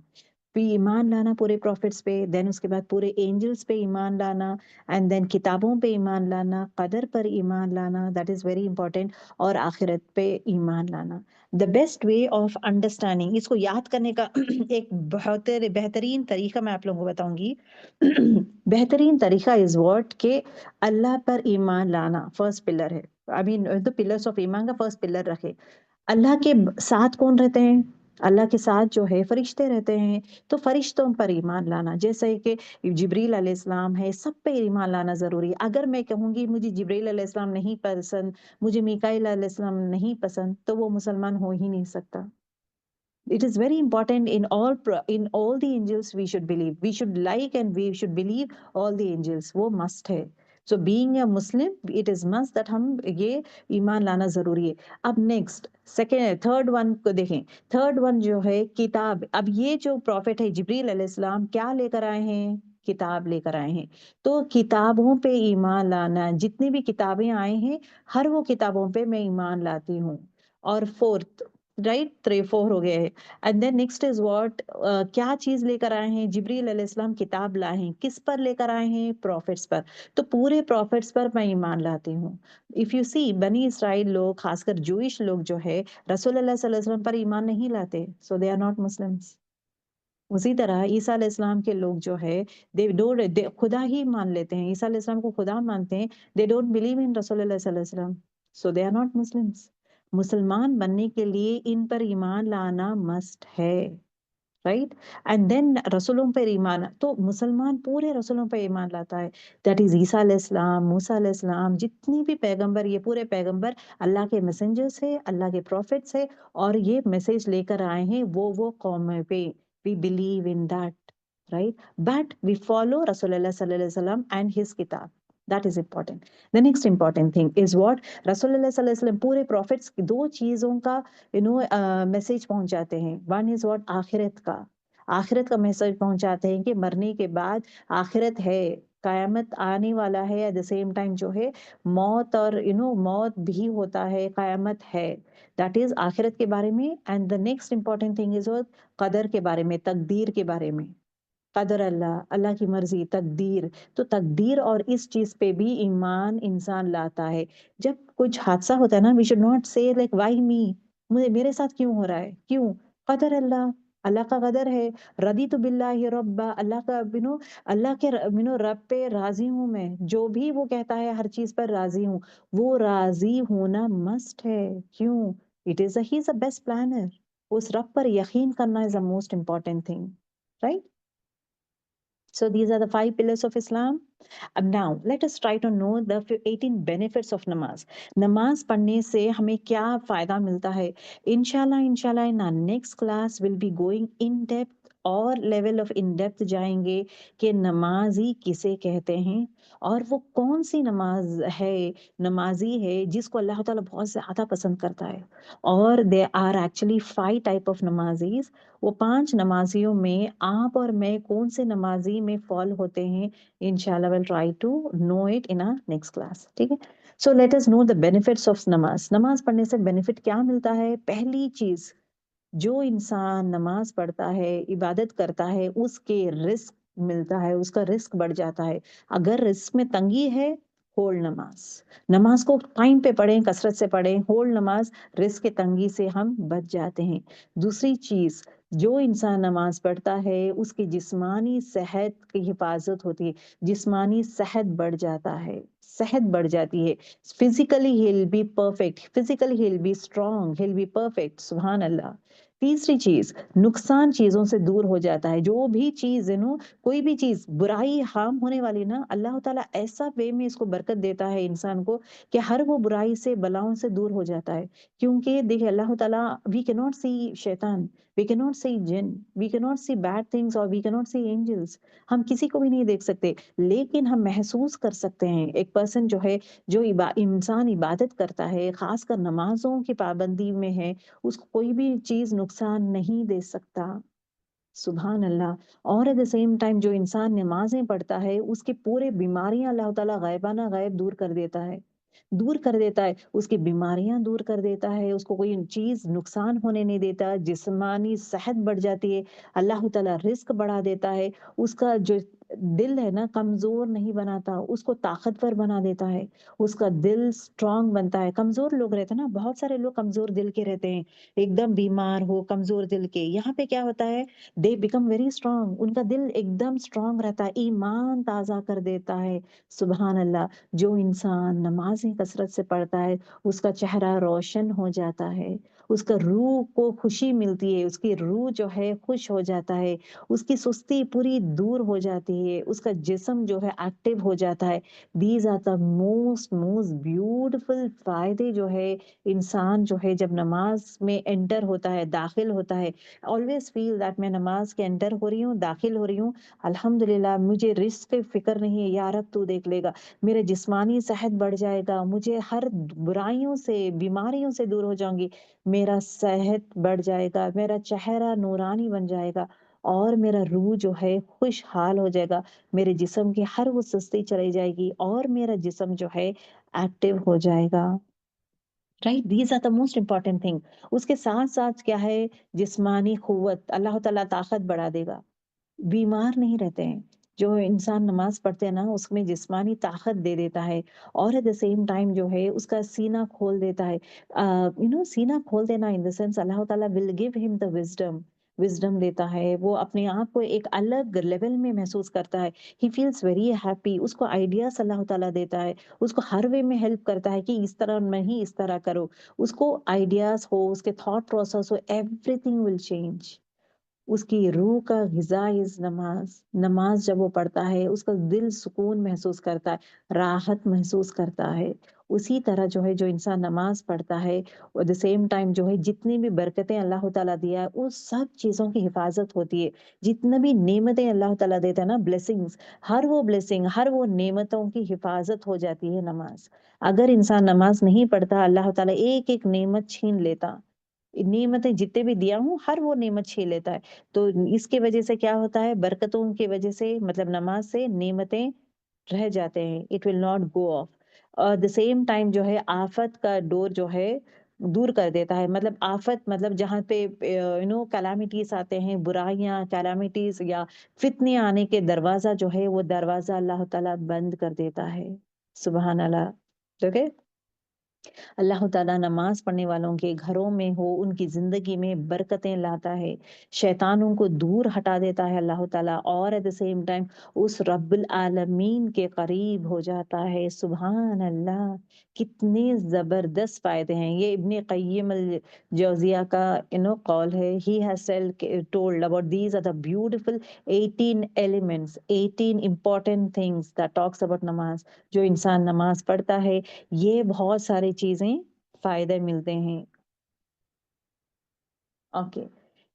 پھر ایمان لانا پورے پروفٹس پہ، دین اس کے بعد پورے اینجلس پہ ایمان لانا، اینڈ دین کتابوں پہ ایمان لانا، قدر پر ایمان لانا، دیٹ از ویری امپورٹینٹ، اور آخرت پہ ایمان لانا. The best way of understanding, اس کو یاد کرنے کا ایک بہت بہترین طریقہ میں آپ لوگوں کو بتاؤں گی. بہترین طریقہ از واٹ کہ اللہ پر ایمان لانا فرسٹ پلر ہے. آئی مین دا پلرس آف ایمان کا فرسٹ پلر رکھے. اللہ کے ساتھ کون رہتے ہیں؟ اللہ کے ساتھ جو ہے فرشتے رہتے ہیں، تو فرشتوں پر ایمان لانا، جیسے کہ جبریل علیہ السلام ہے، سب پہ ایمان لانا ضروری ہے. اگر میں کہوں گی مجھے جبریل علیہ السلام نہیں پسند، مجھے میکائیل علیہ السلام نہیں پسند، تو وہ مسلمان ہو ہی نہیں سکتا. It is very important in all the angels we should believe. We should like and we should believe all the angels. وہ must ہے. So being a Muslim, it is must that ہم یہ ایمان لانا ضروری ہے. اب نیکسٹ تھرڈ ون کو دیکھیں. تھرڈ ون جو ہے کتاب. اب یہ جو پروفٹ ہے جبریل علیہ السلام کیا لے کر آئے ہیں؟ کتاب لے کر آئے ہیں. تو کتابوں پہ ایمان لانا، جتنی بھی کتابیں آئے ہیں ہر وہ کتابوں پہ میں ایمان لاتی ہوں. اور فورتھ، رائٹ، 3 4 ہو گئے. And then next is what, کیا چیز لے کر آئے ہیں؟ جبریل علیہ السلام کتاب لائے ہیں. کس پر لے کر آئے ہیں؟ پروفٹس پر. تو پورے پروفٹس پر میں ایمان لاتی ہوں. اف یو سی بنی اسرائیل لوگ، خاص کر جوئش لوگ جو ہے، رسول اللہ صلی اللہ علیہ وسلم پر ایمان نہیں لاتے، سو دے آر ناٹ مسلمس. اسی طرح عیسیٰ علیہ السلام کے لوگ جو ہے خدا ہی مان لیتے ہیں، عیسیٰ علیہ السلام کو خدا مانتے ہیں. دے ڈونٹ بلیو ان رسول اللہ صلی اللہ علیہ وسلم، سو دے آر ناٹ مسلمس. مسلمان بننے کے لیے ان پر ایمان لانا مسٹ ہے، رائٹ. اینڈ دین رسولوں پر ایمان، تو مسلمان پورے رسولوں پہ ایمان لاتا ہے. دیٹ از عیسیٰ علیہ السلام، موسیٰ علیہ السلام، جتنی بھی پیغمبر، یہ پورے پیغمبر اللہ کے میسنجرس ہے، اللہ کے پروفٹس ہے، اور یہ میسج لے کر آئے ہیں وہ قوم پہ. We believe in that, right. But we follow رسول اللہ صلی اللہ علیہ وسلم اینڈ ہز کتاب. That is important. The next important thing is what رسول اللہ صلی اللہ علیہ وسلم پورے پروفٹس 2 چیزوں کا میسج پہنچاتے ہیں. ون از واٹ، آخرت کا. آخرت کا میسج پہنچاتے ہیں کہ مرنے کے بعد آخرت ہے، قیامت آنے والا ہے. ایٹ دا سیم ٹائم جو ہے موت، اور موت بھی ہوتا ہے، قیامت ہے. دیٹ از آخرت کے بارے میں. And the next important thing is قدر کے بارے میں، تقدیر کے بارے میں. قدر اللہ، اللہ کی مرضی، تقدیر. تو تقدیر اور اس چیز پہ بھی ایمان انسان لاتا ہے. جب کچھ حادثہ ہوتا ہے نا، وی شوڈ ناٹ سے لائک وائی می، میرے ساتھ کیوں ہو رہا ہے، کیوں؟ قدر اللہ، اللہ کا قدر ہے. رضیت باللہ ربا، اللہ کا اللہ کے رب پہ راضی ہوں میں، جو بھی وہ کہتا ہے ہر چیز پر راضی ہوں. وہ راضی ہونا مسٹ ہے. کیوں؟ It is he is a best planner. اس رب پر یقین کرنا is a most important thing, right. So these are the 5 pillars of Islam. And now let us try to know the 18 benefits of namaz. نماز پڑھنے سے ہمیں کیا فائدہ ملتا ہے؟ انشاءاللہ in our next class will be going in depth اور لیول آف ان ڈیپتھ جائیں گے کہ نمازی کسے کہتے ہیں، اور وہ کون سی نماز ہے، نمازی ہے جس کو اللہ تعالیٰ بہت زیادہ پسند کرتا ہے. اور they are actually 5 type of نمازیز. وہ 5 نمازیوں میں آپ اور میں کون سے نمازی میں فال ہوتے ہیں، انشاءاللہ we'll try to know it in our next class. ٹھیک ہے. So let us know the benefits of نماز. نماز پڑھنے سے بینیفٹ کیا ملتا ہے؟ پہلی چیز، جو انسان نماز پڑھتا ہے، عبادت کرتا ہے، اس کے رزق ملتا ہے، اس کا رزق بڑھ جاتا ہے. اگر رزق میں تنگی ہے، ہول نماز. نماز کو ٹائم پہ پڑھیں، کثرت سے پڑھیں، ہول نماز. رزق کی تنگی سے ہم بچ جاتے ہیں. دوسری چیز، جو انسان نماز پڑھتا ہے اس کی جسمانی صحت کی حفاظت ہوتی ہے، جسمانی صحت بڑھ جاتا ہے، صحت بڑھ جاتی ہے. Physically he will be perfect, physically he will be strong, he will be perfect. سبحان اللہ. तीसरी चीज़, नुकसान चीज़ों से दूर हो जाता है। जो भी चीज़ कोई भी चीज़ बुराई हार्म होने वाली ना, अल्लाह ताला ऐसा वे में इसको बरकत देता है इंसान को कि हर वो बुराई से, बलाओं से दूर हो जाता है। क्योंकि देखिए अल्लाह ताला, we can not see Shaitan, we can not see jinn, we can not see bad things और we can not see angels. हम किसी को भी नहीं देख सकते, लेकिन हम महसूस कर सकते हैं। एक पर्सन जो है, जो इंसान इबादत करता है, ख़ासकर नमाज़ों की पाबंदी में है, उसको कोई भी चीज़ नुकसान नहीं दे सकता। सुभान अल्लाह। और एट द सेम टाइम जो इंसान नमाज़ें पढ़ता है, उसकी पूरे बीमारियाँ अल्लाह ताला गायबाना गायब दूर कर देता है। दूर कर देता है, उसकी बीमारियाँ दूर कर देता है, उसको कोई चीज़ नुकसान होने नहीं देता, जिस्मानी सेहत बढ़ जाती है, अल्लाह ताला रिज़्क बढ़ा देता है, उसका जो दिल है ना कमज़ोर नहीं बनाता, उसको ताकतवर बना देता है, उसका दिल स्ट्रॉन्ग बनता है। कमज़ोर लोग रहते हैं ना, बहुत सारे लोग कमज़ोर दिल के रहते हैं, एकदम बीमार हो, कमज़ोर दिल के। यहाँ पे क्या होता है, दे बिकम वेरी स्ट्रांग, उनका दिल एकदम स्ट्रांग रहता है, ईमान ताज़ा कर देता है। सुबहान अल्लाह। जो इंसान नमाज़ें कसरत से पढ़ता है, उसका चेहरा रोशन हो जाता है, उसका रूह को खुशी मिलती है, उसकी रूह जो है खुश हो जाता है, उसकी सुस्ती पूरी दूर हो जाती है, उसका जिस्म जो है एक्टिव हो जाता है। These are the most most beautiful फ़ायदे जो है, इंसान जो है जब नमाज़ में एंटर होता है, दाखिल होता है, ऑलवेज़ फ़ील दैट मैं नमाज़ के एंटर हो रही हूँ, दाखिल हो रही हूँ, अल्हम्दुलिल्लाह मुझे रिज़्क की फ़िक्र नहीं है, या रब तू देख लेगा। मेरा जिस्मानी सेहत बढ़ जाएगा, मुझे हर बुराइयों से, बीमारियों से दूर हो जाऊँगी, मेरा सेहत बढ़ जाएगा, मेरा चेहरा नूरानी बन जाएगा और मेरा रूह जो है खुशहाल हो जाएगा, मेरे जिस्म की हर वो सुस्ती चली जाएगी और मेरा जिस्म जो है एक्टिव हो जाएगा। Right, these are the most important thing. उसके साथ-साथ क्या है, जिस्मानी क़ुव्वत, अल्लाह ताला ताकत बढ़ा देगा। बीमार नहीं रहते हैं। जो इंसान नमाज़ पढ़ते हैं ना, उसमें जिस्मानी ताकत दे देता है और एट द सेम टाइम जो है उसका सीना खोल देता है। सीना खोल देना इन द सेंस, अल्लाह ताला will give him the wisdom, wisdom देता है। वो अपने आप को एक अलग लेवल में महसूस करता है। ही फील्स वेरी हैप्पी, उसको आइडियाज़ अल्लाह ताला देता है। उसको हर वे में हेल्प करता है कि इस तरह नहीं, इस तरह करो। उसको आइडियाज़ हो, उसके थॉट प्रोसेस हो, एवरीथिंग विल चेंज। उसकी रूह का ग़िज़ा इज़ नमाज़। नमाज़ जब वो पढ़ता है, उसका दिल सुकून महसूस करता है, राहत महसूस करता है। उसी तरह जो है, जो इंसान नमाज़ पढ़ता है, एट द सेम टाइम जो है, जितनी भी बरकतें अल्लाह ताला दिया है, उस सब चीज़ों की हिफ़ाज़त होती है। जितना भी नेमतें अल्लाह ताला देता है ना, ब्लेसिंग्स, हर वो ब्लेसिंग, हर वो नेमतों की हिफ़ाज़त हो जाती है नमाज़। अगर इंसान नमाज़ नहीं पढ़ता, अल्लाह ताला एक-एक नेमत छीन लेता। नेमतें जितने भी दिया हूँ, हर वो नेमत छीन लेता है। तो इसकी वजह से क्या होता है, बरकतों की वजह से, मतलब नमाज़ से नेमतें रह जाते हैं, it will not go of. और द सेम टाइम जो है, आफ़त का डोर जो है, दूर कर देता है। मतलब आफ़त, मतलब जहाँ पे कैलामिटीज़ आते हैं, बुराइयाँ, कैलामिटीज़ या फ़ितने आने के दरवाज़ा जो है, वो दरवाज़ा अल्लाह ताला बंद कर देता है। सुबहान अल्लाह। ठीक है? अल्लाह ताला नमाज़ पढ़ने वालों के घरों में हो, उनकी ज़िंदगी में बरकतें लाता है, शैतानों को दूर हटा देता है अल्लाह ताला और एट द सेम टाइम उस रब्बुल आलमीन के करीब हो जाता है। सुभान अल्लाह! कितने ज़बरदस्त फ़ायदे हैं। ये इब्न क़य्यिम अल जौज़िया का कॉल है। He has told about these are the beautiful 18 elements, 18 important things that talks about नमाज़। जो इंसान नमाज़ पढ़ता है, ये बहुत सारी चीज़ें फ़ायदे मिलते हैं। ओके,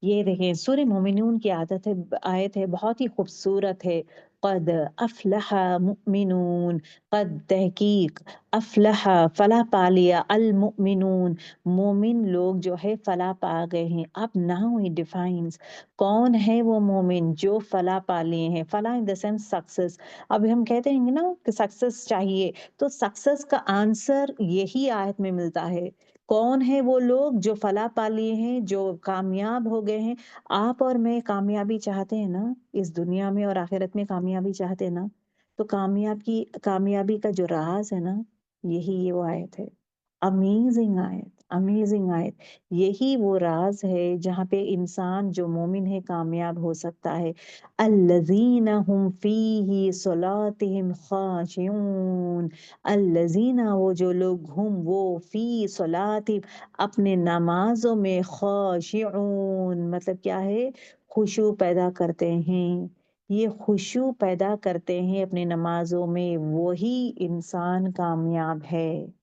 ये देखिए सूरह मोमिनून की आदत है, आयत है, बहुत ही खूबसूरत है। क़द अफ़लह मुमिनून, क़द तहक़ीक़, अफ़लह फलाह पा लिया, अल मुमिनून मोमिन लोग जो है फलाह पा गए हैं। अब नाउ ही डिफाइन्स कौन है वो मोमिन जो फलाह पा लिए हैं। फलाह इन द सेंस सक्सेस। अब हम कहते हैं ना कि सक्सेस चाहिए, तो सक्सेस का आंसर यही आयत में मिलता है। कौन है वो लोग जो फलाह पा लिए हैं, जो कामयाब हो गए हैं? आप और मैं कामयाबी चाहते हैं ना? इस दुनिया में और आखिरत में कामयाबी चाहते हैं ना? तो कामयाबी का जो राज़ है ना, यही ये वो आयत है। अमेज़िंग आयत। अमेजिंग आयत। यही वो राज है जहाँ पे इंसान जो मोमिन है कामयाब हो सकता है। अल्लज़ीना हुम फीही सलातिहिम खाशिऊन। अल्लज़ीना वो जो लोग हुम वो फी सलातिहिम अपने नमाजों में खाशिऊन मतलब क्या है? खुशू पैदा करते हैं। ये खुशू पैदा करते हैं अपनी नमाजों में, वही इंसान कामयाब है।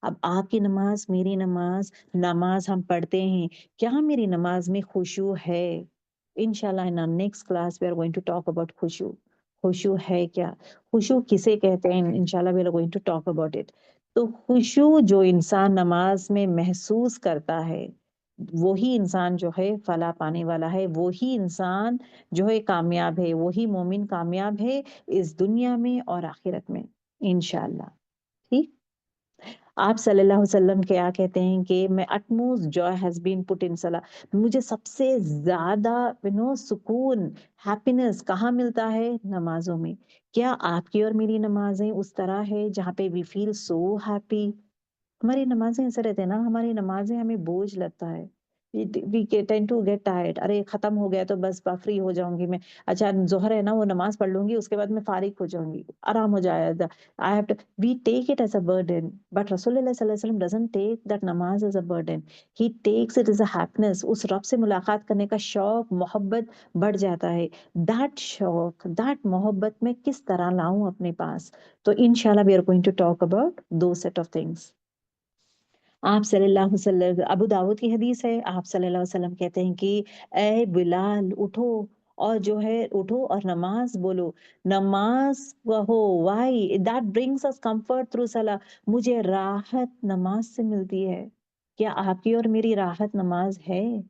अब आपकी नमाज, मेरी नमाज, नमाज हम पढ़ते हैं, क्या मेरी नमाज में खुशू है? इंशाल्लाह in our next class we are going to talk about khushu. खुशू है क्या? खुशू किसे कहते हैं? इंशाल्लाह we are going to talk about it. तो खुशू जो इंसान नमाज में महसूस करता है, वही इंसान जो है फलाह पाने वाला है, वही इंसान जो है कामयाब है, वही मोमिन कामयाब है इस दुनिया में और आखिरत में, इंशाल्लाह। ठीक? आप सल्लल्लाहु अलैहि वसल्लम क्या कहते हैं कि मैं utmost joy has been put in सलाह। मुझे सबसे ज्यादा सुकून, हैप्पीनेस कहाँ मिलता है? नमाजों में। क्या आपकी और मेरी नमाजें उस तरह है जहाँ पे वी फील सो हैप्पी? हमारी नमाजें ऐसे रहते हैं ना, हमारी नमाजें हमें बोझ लगता है। We tend to get tired. अरे खत्म हो गया तो बस फ्री हो जाऊंगी मैं। अच्छा जोहर है ना, वो नमाज पढ़ लूंगी, उसके बाद मैं फारिग हो जाऊंगी, आराम हो जाएगा। I have to we take it as a burden, but रसूलुल्लाह सल्लल्लाहु अलैहि वसल्लम डजंट टेक दैट नमाज as a burden. He takes it as a happiness. उस रब से मुलाकात करने का शौक, मोहब्बत बढ़ जाता है। दैट शौक, दैट मोहब्बत मैं किस तरह लाऊं अपने पास? तो इंशाल्लाह we are going to talk about दो सेट ऑफ थिंग्स। आप सल्लल्लाहु अलैहि वसल्लम, अबू दाऊद की हदीस है, आप सल्लल्लाहु अलैहि वसल्लम कहते हैं कि ए बिलाल उठो, और जो है उठो और नमाज बोलो, नमाज पढ़ो। Why that brings us comfort through सलाह। मुझे राहत नमाज से मिलती है। क्या आपकी और मेरी राहत नमाज है?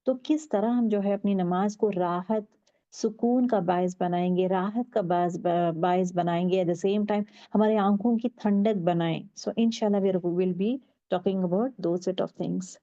तो किस तरह हम जो है अपनी नमाज को राहत, सुकून का बायस बनाएंगे, राहत का बायस बनाएंगे, एट द सेम टाइम हमारे आंखों की ठंडक बनाएं। सो इंशाल्लाह we will be talking about दो सेट ऑफ थिंग्स।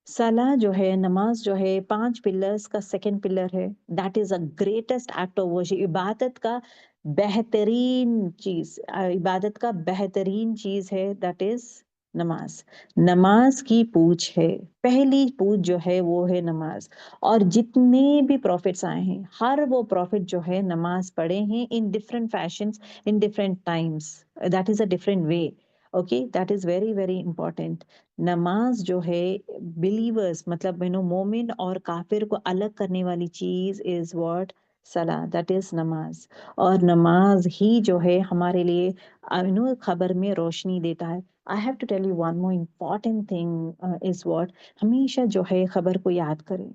सलाह जो है, नमाज जो है, 5 पिलर्स का सेकंड पिलर है। That is a greatest act of worship. इबादत का बेहतरीन चीज़, इबादत का बेहतरीन चीज़ है, दैट इज़ नमाज। नमाज की पूछ है, पहली पूछ जो है वो है नमाज। और जितने भी प्रॉफिट्स आए हैं, हर वो प्रॉफिट जो है नमाज पढ़े हैं in different fashions, in different times. That is a different way. Okay, that is very very important. नमाज जो है बिलीवर्स मतलब मोमिन और काफिर को अलग करने वाली चीज इज व्हाट? सलाह, दैट इज नमाज। और नमाज ही जो है हमारे लिए खबर में रोशनी देता है। I have to tell you one more important thing is what? हमेशा जो है खबर को याद करें।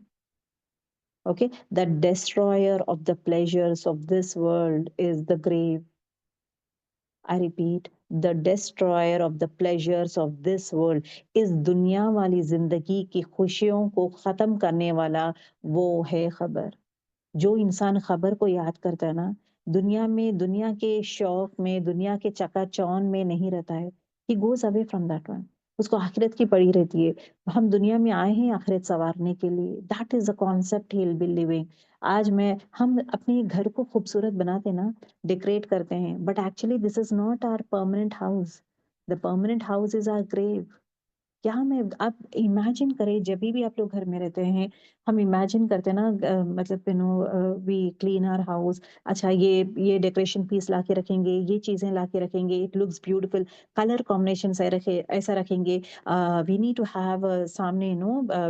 Okay, the destroyer of the pleasures of this world is the grave. I repeat, the destroyer of the pleasures of this world, इस दुनिया वाली जिंदगी की खुशियों को खत्म करने वाला वो है खबर। जो इंसान खबर को याद करता है ना, दुनिया में, दुनिया के शौक में, दुनिया के चकाचौंध में नहीं रहता है। He goes away from that one. उसको आखिरत की पड़ी रहती है। हम दुनिया में आए हैं आखिरत संवारने के लिए। That is a concept he will be living. आज मैं हम अपने घर को खूबसूरत बनाते ना, डेकोरेट करते हैं, but actually this is not our permanent house. The permanent house is our grave. क्या मैं आप इमेजिन करें, जब भी आप लोग घर में रहते हैं, हम इमेजिन करते हैं ना, मतलब वी क्लीन आवर हाउस। अच्छा ये डेकोरेशन पीस ला के रखेंगे, ये चीजें ला के रखेंगे, it looks beautiful, colour combination ऐसा रखेंगे। वी नीड टू हैव सामने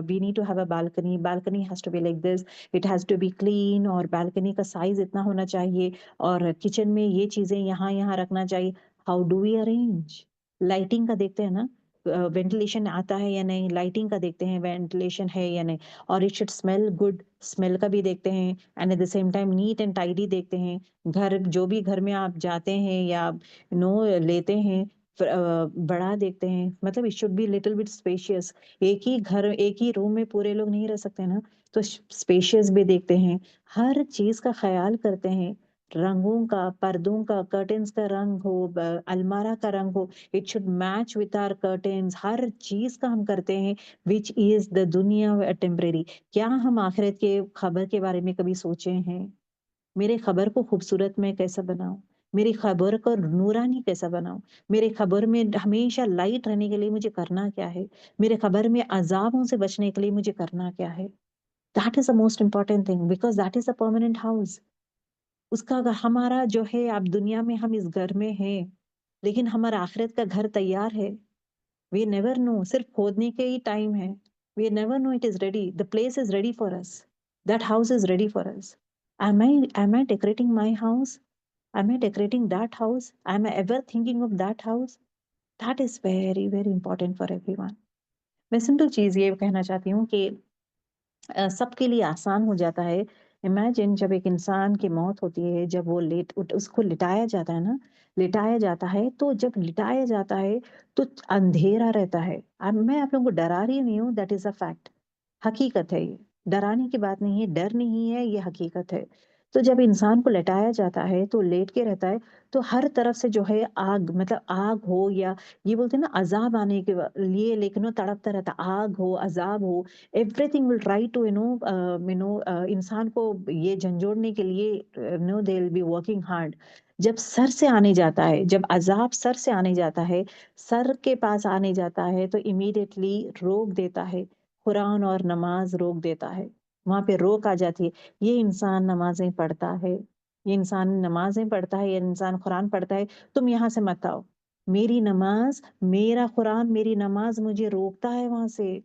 we need to have a balcony, balcony has to be like this, it has to be clean, और बालकनी का साइज इतना होना चाहिए, और किचन में ये चीजें यहाँ यहाँ रखना चाहिए। How do we arrange? Lighting का देखते हैं ना, वेंटिलेशन आता है या नहीं, लाइटिंग का देखते हैं वेंटिलेशन है या नहीं, और it should smell good, smell का भी देखते हैं, and at the same time neat and tidy देखते हैं। घर जो भी घर में आप जाते हैं या लेते हैं, बड़ा देखते हैं, मतलब it should be little bit spacious. एक ही घर, एक ही रूम में पूरे लोग नहीं रह सकते ना, तो स्पेशियस भी देखते हैं। हर चीज का ख्याल करते हैं। रंगों का, पर्दों का, कर्टन्स का रंग हो, अलमारा का रंग हो, it should match with our curtains. हर चीज का हम करते हैं, which is the duniya temporary. क्या हम आखिरत के खबर के बारे में कभी सोचे हैं? मेरे खबर को खूबसूरत मैं कैसे बनाऊं? میری خبر کو نورانی کیسا بناؤں؟ میرے خبر میں ہمیشہ لائٹ رہنے کے لیے مجھے کرنا کیا ہے؟ میرے خبر میں عذابوں سے بچنے کے لیے مجھے کرنا کیا ہے؟ That is the most important thing because that is a permanent house. اس کا ہمارا جو ہے اب دنیا میں ہم اس گھر میں ہیں لیکن ہمارا آخرت کا گھر تیار ہے. وی نیور نو، صرف کھودنے کے ہی ٹائم ہے. We never know it is ready, the place is ready for us, that house is ready for us. Am I decorating my house? Am I decorating that house? Am I ever thinking of that house? That is very, very important for everyone. میں simple چیز یہ کہنا چاہتی ہوں کہ سب کے لیے آسان ہو جاتا ہے. امیجن جب ایک انسان کی موت ہوتی ہے، جب وہ اس کو لٹایا جاتا ہے نا، لٹایا جاتا ہے، تو جب لٹایا جاتا ہے تو اندھیرا رہتا ہے. اب میں آپ لوگوں کو ڈرا رہی نہیں ہوں، دیٹ از اے فیکٹ، حقیقت ہے. یہ ڈرانے کی بات نہیں ہے، ڈر نہیں ہے، یہ حقیقت ہے. تو جب انسان کو لٹایا جاتا ہے تو لیٹ کے رہتا ہے تو ہر طرف سے جو ہے آگ، مطلب آگ ہو یا یہ بولتے ہیں نا عذاب آنے کے لیے، لیکن وہ تڑپتا رہتا، آگ ہو عذاب ہو، every thing will try to انسان کو یہ جھنجھوڑنے کے لیے they will be working hard. جب سر سے آنے جاتا ہے، جب عذاب سر سے آنے جاتا ہے، سر کے پاس آنے جاتا ہے تو امیڈیٹلی روک دیتا ہے، قرآن اور نماز روک دیتا ہے. وہاں پہ روک آ جاتی ہے. یہ انسان نمازیں پڑھتا ہے، یہ انسان نمازیں پڑھتا ہے، یہ انسان قرآن پڑھتا ہے، تم یہاں سے مت آؤ. میری نماز، میرا قرآن، میری نماز مجھے روکتا ہے وہاں سے.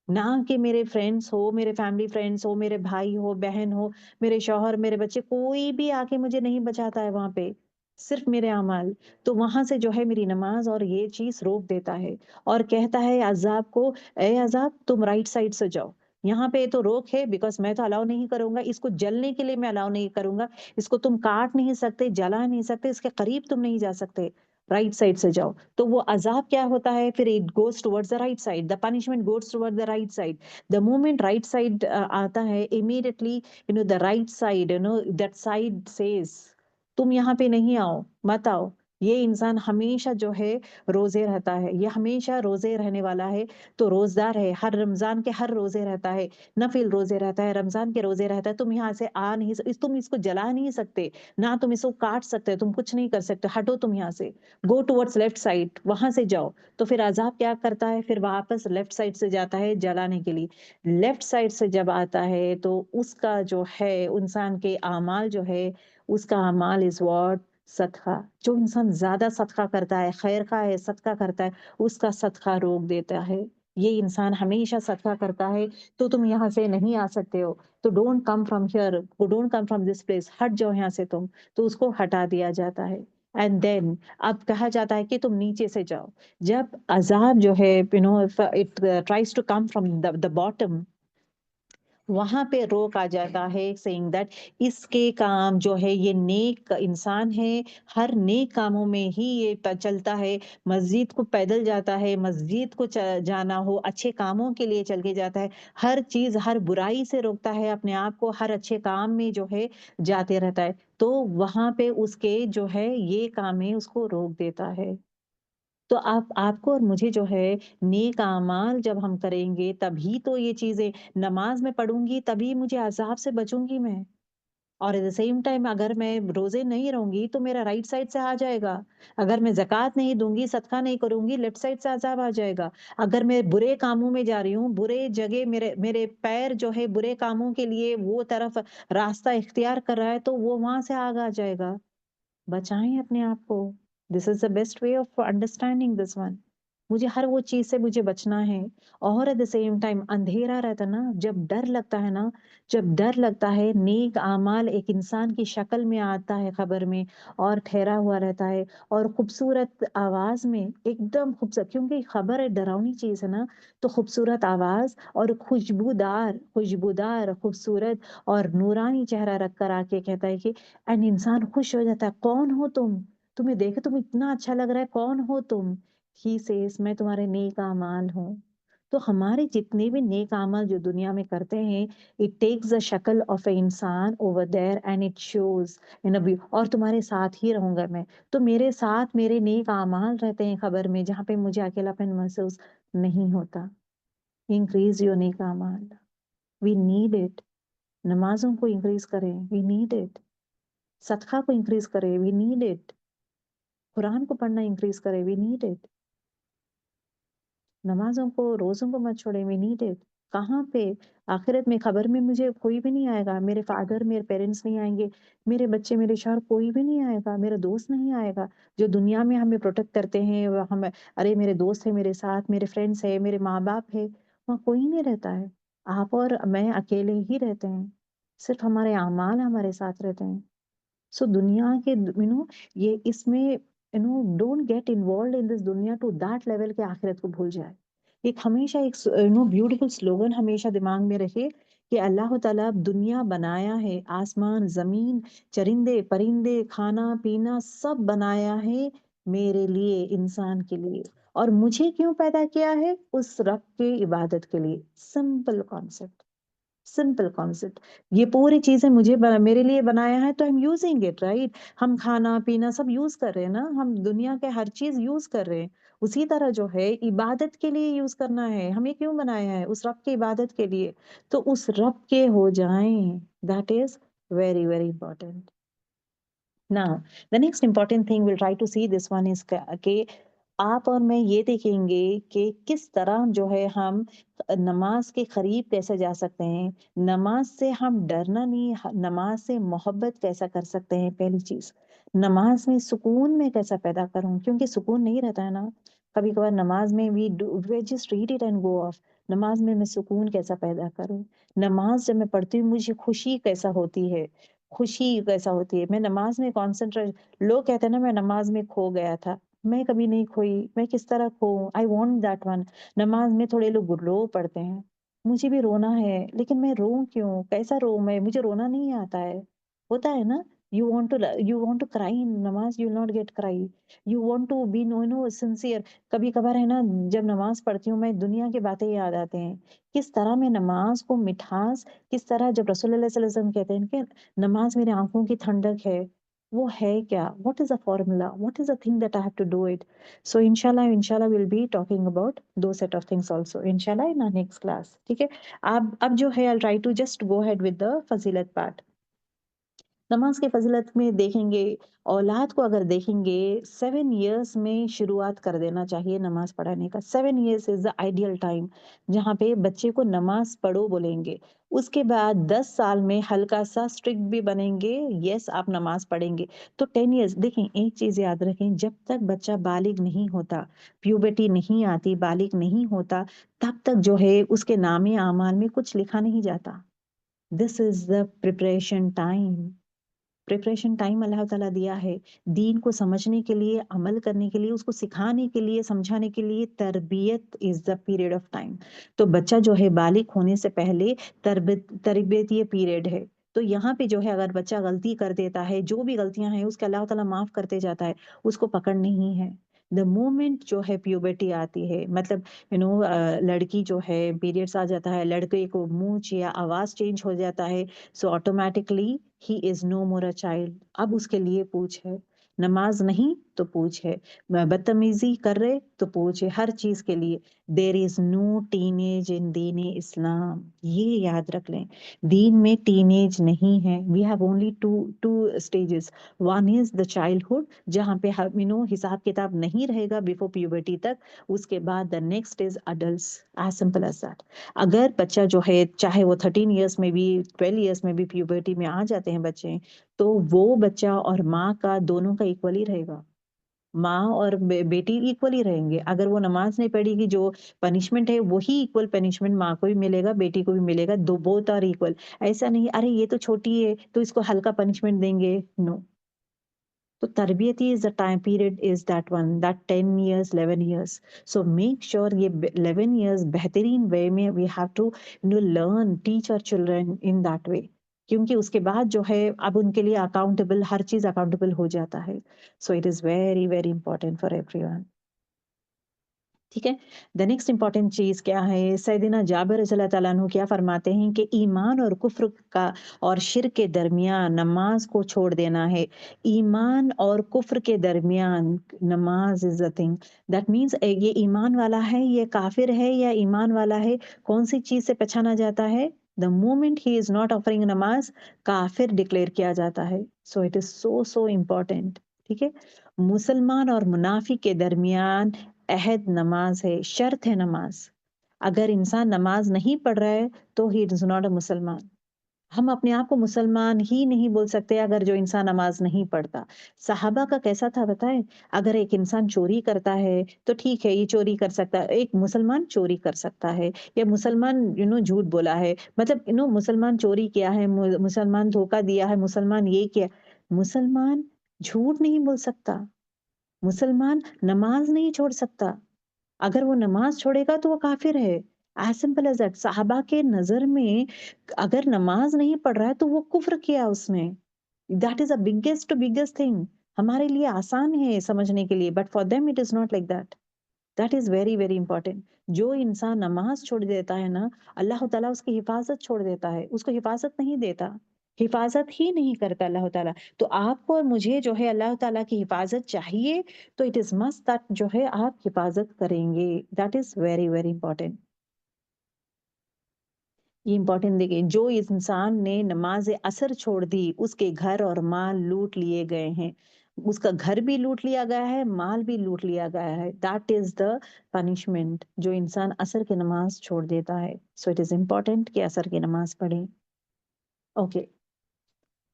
نہ کہ میرے فرینڈس ہو، میرے فیملی فرینڈس ہو، میرے بھائی ہو، بہن ہو، میرے شوہر، میرے بچے، کوئی بھی آ کے مجھے نہیں بچاتا ہے وہاں پہ، صرف میرے اعمال. تو وہاں سے جو ہے میری نماز اور یہ چیز روک دیتا ہے اور کہتا ہے عذاب کو، اے عذاب تم رائٹ سائڈ سے جاؤ. یہاں پہ تو روک ہے بیکاز میں تو الاؤ نہیں کروں گا، اس کو جلنے کے لیے میں الاؤ نہیں کروں گا. اس کو تم کاٹ نہیں سکتے، جلا نہیں سکتے، اس کے قریب تم نہیں جا سکتے، رائٹ سائڈ سے جاؤ. تو وہ عذاب کیا ہوتا ہے پھر؟ It goes towards the right side, the punishment goes toward the right side. The moment right side آتا ہے immediately the right side that side says تم یہاں پہ نہیں آؤ، مت آؤ. یہ انسان ہمیشہ جو ہے روزے رہتا ہے، یہ ہمیشہ روزے رہنے والا ہے. تو روزدار ہے، ہر رمضان کے ہر روزے رہتا ہے، نفل روزے رہتا ہے، رمضان کے روزے رہتا ہے. تم یہاں سے آ نہیں، تم اس کو جلا نہیں سکتے، نہ تم اس کو کاٹ سکتے، تم کچھ نہیں کر سکتے. ہٹو تم یہاں سے، گو ٹورڈز لیفٹ سائڈ، وہاں سے جاؤ. تو پھر عذاب کیا کرتا ہے؟ پھر واپس لیفٹ سائڈ سے جاتا ہے جلانے کے لیے. لیفٹ سائڈ سے جب آتا ہے تو اس کا جو ہے انسان کے اعمال جو ہے، اس کا اعمال از واٹ؟ صدقہ. جو انسان زیادہ صدقہ کرتا ہے، خیر خواہ ہے، صدقہ کرتا ہے، اس کا صدقہ روک دیتا ہے. یہ انسان ہمیشہ صدقہ کرتا ہے تو تم یہاں سے نہیں آ سکتے ہو، تو don't come from here, don't come from this place, ہٹ جاؤ یہاں سے تم. تو اس کو ہٹا دیا جاتا ہے. اینڈ دین اب کہا جاتا ہے کہ تم نیچے سے جاؤ. جب عذاب جو ہے it tries to come from the bottom, وہاں پہ روک آ جاتا ہے سیئنگ دیٹ اس کے کام جو ہے، یہ نیک انسان ہے، ہر نیک کاموں میں ہی یہ چلتا ہے. مسجد کو پیدل جاتا ہے، مسجد کو جانا ہو، اچھے کاموں کے لیے چل کے جاتا ہے. ہر چیز، ہر برائی سے روکتا ہے اپنے آپ کو، ہر اچھے کام میں جو ہے جاتے رہتا ہے. تو وہاں پہ اس کے جو ہے یہ کام ہے اس کو روک دیتا ہے. تو آپ کو اور مجھے جو ہے نیک اعمال جب ہم کریں گے تبھی تو یہ چیزیں، نماز میں پڑھوں گی تبھی مجھے عذاب سے بچوں گی میں. اور ایٹ دا سیم ٹائم اگر میں روزے نہیں رہوں گی تو میرا رائٹ سائڈ سے آ جائے گا. اگر میں زکوٰۃ نہیں دوں گی، صدقہ نہیں کروں گی، لیفٹ سائڈ سے عذاب آ جائے گا. اگر میں برے کاموں میں جا رہی ہوں، برے جگہ میرے پیر جو ہے برے کاموں کے لیے وہ طرف راستہ اختیار کر رہا ہے تو وہ وہاں سے آگ آ جائے گا. بچائیں اپنے آپ کو. This is the best way of understanding this one. مجھے ہر وہ چیز سے مجھے بچنا ہے. اور ایٹ دا سیم ٹائم اندھیرا رہتا نا، جب ڈر لگتا ہے نا، جب ڈر لگتا ہے، نیک اعمال ایک انسان کی شکل میں آتا ہے خبر میں اور ٹھہرا ہوا رہتا ہے اور خوبصورت آواز میں، ایک دم خوبصورت، کیونکہ خبر ایک ڈراؤنی چیز ہے نا. تو خوبصورت آواز اور خوشبودار خوبصورت اور نورانی چہرہ رکھ کر آ کے کہتا ہے کہ اینڈ انسان خوش ہو جاتا ہے. کون ہو تم؟ تمہیں دیکھے تم اتنا اچھا لگ رہا ہے، کون ہو تم؟ ہی سیز میں تمہارے نیک اعمال ہوں. تو ہمارے جتنے بھی نیک اعمال جو دنیا میں کرتے ہیں، اٹ ٹیکس دا شکل of a insaan over there and it shows in a. اور تمہارے ساتھ ہی رہوں گا میں، تو میرے ساتھ میرے نیک اعمال رہتے ہیں خبر میں، جہاں پہ مجھے اکیلا پن محسوس نہیں ہوتا. انکریز یور نیک اعمال، وی نیڈ اٹ. نمازوں کو انکریز کریں، وی نیڈ اٹ. सदका को इंक्रीज करें, वी नीड इट। कुरान को पढ़ना इंक्रीज करें, वी नीड इट। नमाज़ों को, रोज़ों को मत छोड़ें, वी नीड इट। कहाँ पे? आखिरत में ख़बर में मुझे कोई भी नहीं आएगा, मेरे फादर, मेरे पेरेंट्स नहीं आएँगे, मेरे बच्चे, मेरे शौहर, कोई भी नहीं आएगा, मेरा दोस्त नहीं आएगा। जो दुनिया में हमें प्रोटेक्ट करते हैं, वो हम अरे मेरे दोस्त हैं मेरे साथ, मेरे फ्रेंड्स हैं, मेरे माँ-बाप हैं, वहाँ कोई नहीं रहता है। आप और मैं अकेले ही रहते हैं। सिर्फ़ हमारे अमाल हमारे साथ रहते हैं। सो दुनिया के ये इसमें don't get involved in this दुनिया टू दैट लेवल के आखिरत को भूल जाए। एक हमेशा एक ब्यूटीफुल स्लोगन हमेशा दिमाग में रखे कि अल्लाह ताला दुनिया बनाया है, आसमान, जमीन, चरिंदे परिंदे, खाना पीना सब बनाया है मेरे लिए, इंसान के लिए। और मुझे क्यों पैदा किया है? उस रब के इबादत के लिए। Simple concept. Simple concept. ये पूरी चीज़ें मेरे लिए बनाया है तो I am using it, right? हम खाना-पीना सब यूज़ कर रहे हैं ना, हम दुनिया के हर चीज़ यूज़ कर रहे हैं। उसी तरह जो है इबादत के लिए यूज़ करना है। हमें क्यों बनाया है? उस रब की इबादत के लिए। तो उस रब के हो जाएँ, that is very, very important. Now, the next important thing we'll try to see this one is कि आप और मैं ये देखेंगे कि किस तरह जो है हम नमाज के करीब कैसे जा सकते हैं, नमाज से हम डरना नहीं, नमाज से मोहब्बत कैसा कर सकते हैं। पहली चीज, नमाज में सुकून में कैसा पैदा करूं, क्योंकि सुकून नहीं रहता है ना। कभी कभार नमाज में we just read it and go off. नमाज में मैं सुकून कैसा पैदा करूं, नमाज जब मैं पढ़ती हूँ मुझे खुशी कैसा होती है, खुशी कैसा होती है, मैं नमाज में कॉन्सेंट्रेट। लोग कहते हैं ना मैं नमाज में खो गया था, मैं कभी नहीं खोई, मैं किस तरह खोऊं, आई वॉन्ट दैट वन। नमाज में थोड़े लोग रो पड़ते हैं, मुझे भी रोना है, लेकिन मैं रो क्यों, कैसा रो, मैं मुझे रोना नहीं आता है। होता है ना, you want to cry in namaz, you will not get cry. You want to be no sincere. कभी कभार है ना, जब नमाज पढ़ती हूँ मैं दुनिया की बातें याद आते हैं, किस तरह मैं नमाज को मिठास, किस तरह जब रसूलुल्लाह सल्लल्लाहु अलैहि वसल्लम कहते हैं कि नमाज मेरी आंखों की ठंडक है, वो है क्या, what is a formula, what is a thing that I have to do it. So इंशाल्लाह विल बी टॉकिंग अबाउट दो सेट ऑफ थिंग्स आल्सो इंशाल्लाह इन आवर नेक्स्ट क्लास। ठीक है, अब जो है I try to just go ahead with the फजीलत part. नमाज के फजीलत में देखेंगे, औलाद को अगर देखेंगे 7 इयर्स में शुरुआत कर देना चाहिए नमाज पढ़ाने का। 7 years is the ideal time जहाँ पे बच्चे को नमाज पढ़ो बोलेंगे। उसके बाद 10 साल में हल्का सा स्ट्रिक्ट भी बनेंगे, यस आप नमाज पढ़ेंगे। तो 10 इयर्स देखें, एक चीज याद रखें, जब तक बच्चा बालिग नहीं होता, प्यूबर्टी नहीं आती, बालिग नहीं होता, तब तक जो है उसके नामे आमाल में कुछ लिखा नहीं जाता। This is the preparation time. Preparation time Allah ताला दिया है दीन को समझने के लिए, अमल करने के लिए, उसको सिखाने के लिए, समझाने के लिए। तरबियत is the period of time. तो बच्चा जो है बालिग होने से पहले तरबियत ये पीरियड है। तो यहाँ पे जो है अगर बच्चा गलती कर देता है, जो भी गलतियां हैं उसके अल्लाह ताला माफ करते जाता है, उसको पकड़ नहीं है। द मोमेंट जो है प्यूबर्टी आती है, मतलब लड़की जो है पीरियड्स आ जाता है, लड़के को मुंह या आवाज चेंज हो जाता है, सो ऑटोमेटिकली ही is no more a child. अब उसके लिए पूछ है, नमाज नहीं तो पूछ है, बदतमीजी कर रहे तो पूछ है, हर चीज के लिए। देर इज नो टीनेज इन दीन इस्लाम, ये याद रख लें। दीन में टीनेज नहीं है, we have only two two stages. One is the childhood, जहाँ पे हिसाब किताब नहीं रहेगा बिफोर प्यूबर्टी तक। उसके बाद the next is adult, as simple as that. अगर बच्चा जो है चाहे वो 13 इयर्स में भी, 12 इयर्स में भी प्यूबर्टी में आ जाते हैं बच्चे, तो वो बच्चा और माँ का दोनों का इक्वली रहेगा। माँ और बेटी इक्वली रहेंगे। अगर वो नमाज नहीं पढ़ेगी, जो पनिशमेंट है वही इक्वल पनिशमेंट माँ को भी मिलेगा, बेटी को भी मिलेगा। दो बोथ आर इक्वल। ऐसा नहीं अरे ये तो छोटी है तो इसको हल्का पनिशमेंट देंगे, नो। तो तरबियती is the time period is that one, that 10 years, 11 years. So make sure ये 11 इयर्स बेहतरीन वे में we have to learn, teach our children in that way. क्योंकि उसके बाद जो है अब उनके लिए अकाउंटेबल, हर चीज अकाउंटेबल हो जाता है। सो it is very very important for everyone. ठीक है, द नेक्स्ट इंपॉर्टेंट चीज क्या है, सैयदना जाबिर रज़ियल्लाहु ताला अन्हु क्या फरमाते हैं कि ईमान और कुफ्र का और शिर्क के दरमियान नमाज को छोड़ देना है। ईमान और कुफ्र के दरमियान नमाज is a thing. That means ये ईमान वाला है, ये काफिर है या ईमान वाला है, कौन सी चीज से पहचाना जाता है? The moment he is not offering नमाज, काफिर डिक्लेयर किया जाता है। सो it is so so important. ठीक है, मुसलमान और मुनाफिक के दरमियान अहद नमाज है, शर्त है नमाज। अगर इंसान नमाज नहीं पढ़ रहा है तो ही इज नॉट अ मुसलमान। हम अपने आप को मुसलमान ही नहीं बोल सकते अगर जो इंसान नमाज नहीं पढ़ता। सहाबा का कैसा था बताएं? अगर एक इंसान चोरी करता है तो ठीक है, ये चोरी कर सकता है, एक मुसलमान चोरी कर सकता है, या मुसलमान झूठ बोला है, मतलब मुसलमान चोरी किया है, मुसलमान धोखा दिया है, मुसलमान ये किया। मुसलमान झूठ नहीं बोल सकता, मुसलमान नमाज नहीं छोड़ सकता। अगर वो नमाज छोड़ेगा तो वो काफिर है। As simple as that. साहबा के नजर में अगर नमाज नहीं पढ़ रहा है तो वो कुफ्र किया उसने। That is a biggest thing. हमारे लिए आसान है समझने के लिए, but for them it is not like that. That is very very important. जो इंसान नमाज छोड़ देता है ना, अल्लाह ताला उसकी हिफाजत छोड़ देता है, उसको हिफाजत नहीं देता, हिफाजत ही नहीं करता अल्लाह ताला। तो आपको और मुझे जो है अल्लाह ताला की हिफाजत चाहिए, तो इट इज मस्ट दैट जो है आप हिफाजत करेंगे। That is very very important. ये इंपॉर्टेंट देखिए, जो इस इंसान ने नमाज असर छोड़ दी उसके घर और माल लूट लिए गए हैं। उसका घर भी लूट लिया गया है, माल भी लूट लिया गया है। दैट इज द पनिशमेंट जो इंसान असर की नमाज छोड़ देता है। सो इट इज इम्पोर्टेंट कि असर की नमाज पढ़े। ओके,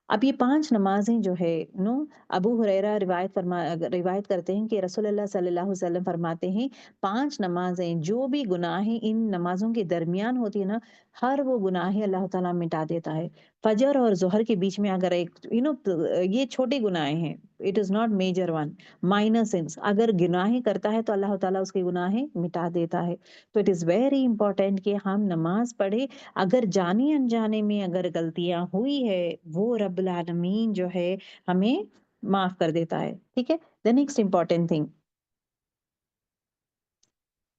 अब ये 5 नमाज़ें जो है नो, अबू हुरैरा रिवायत करते हैं कि रसूलुल्लाह सल्लल्लाहु अलैहि वसल्लम फरमाते हैं, 5 नमाज़ें जो भी गुनाहें इन नमाज़ों के दरमियान होती है ना, हर वो गुनाहें अल्लाह ताला मिटा देता है। फजर और ज़ोहर के बीच में अगर एक ये छोटे गुनाहें हैं, it is not major one, minor sins. अगर गुनाहें करता है तो अल्लाह ताला उसके गुनाहें मिटा देता है। तो इट इज़ वेरी इंपॉर्टेंट कि हम नमाज़ पढ़े। अगर जाने अनजाने में अगर गलतियां हुई है, वो रब्बुल आलमीन जो है हमें माफ कर देता है। ठीक है, the next important thing,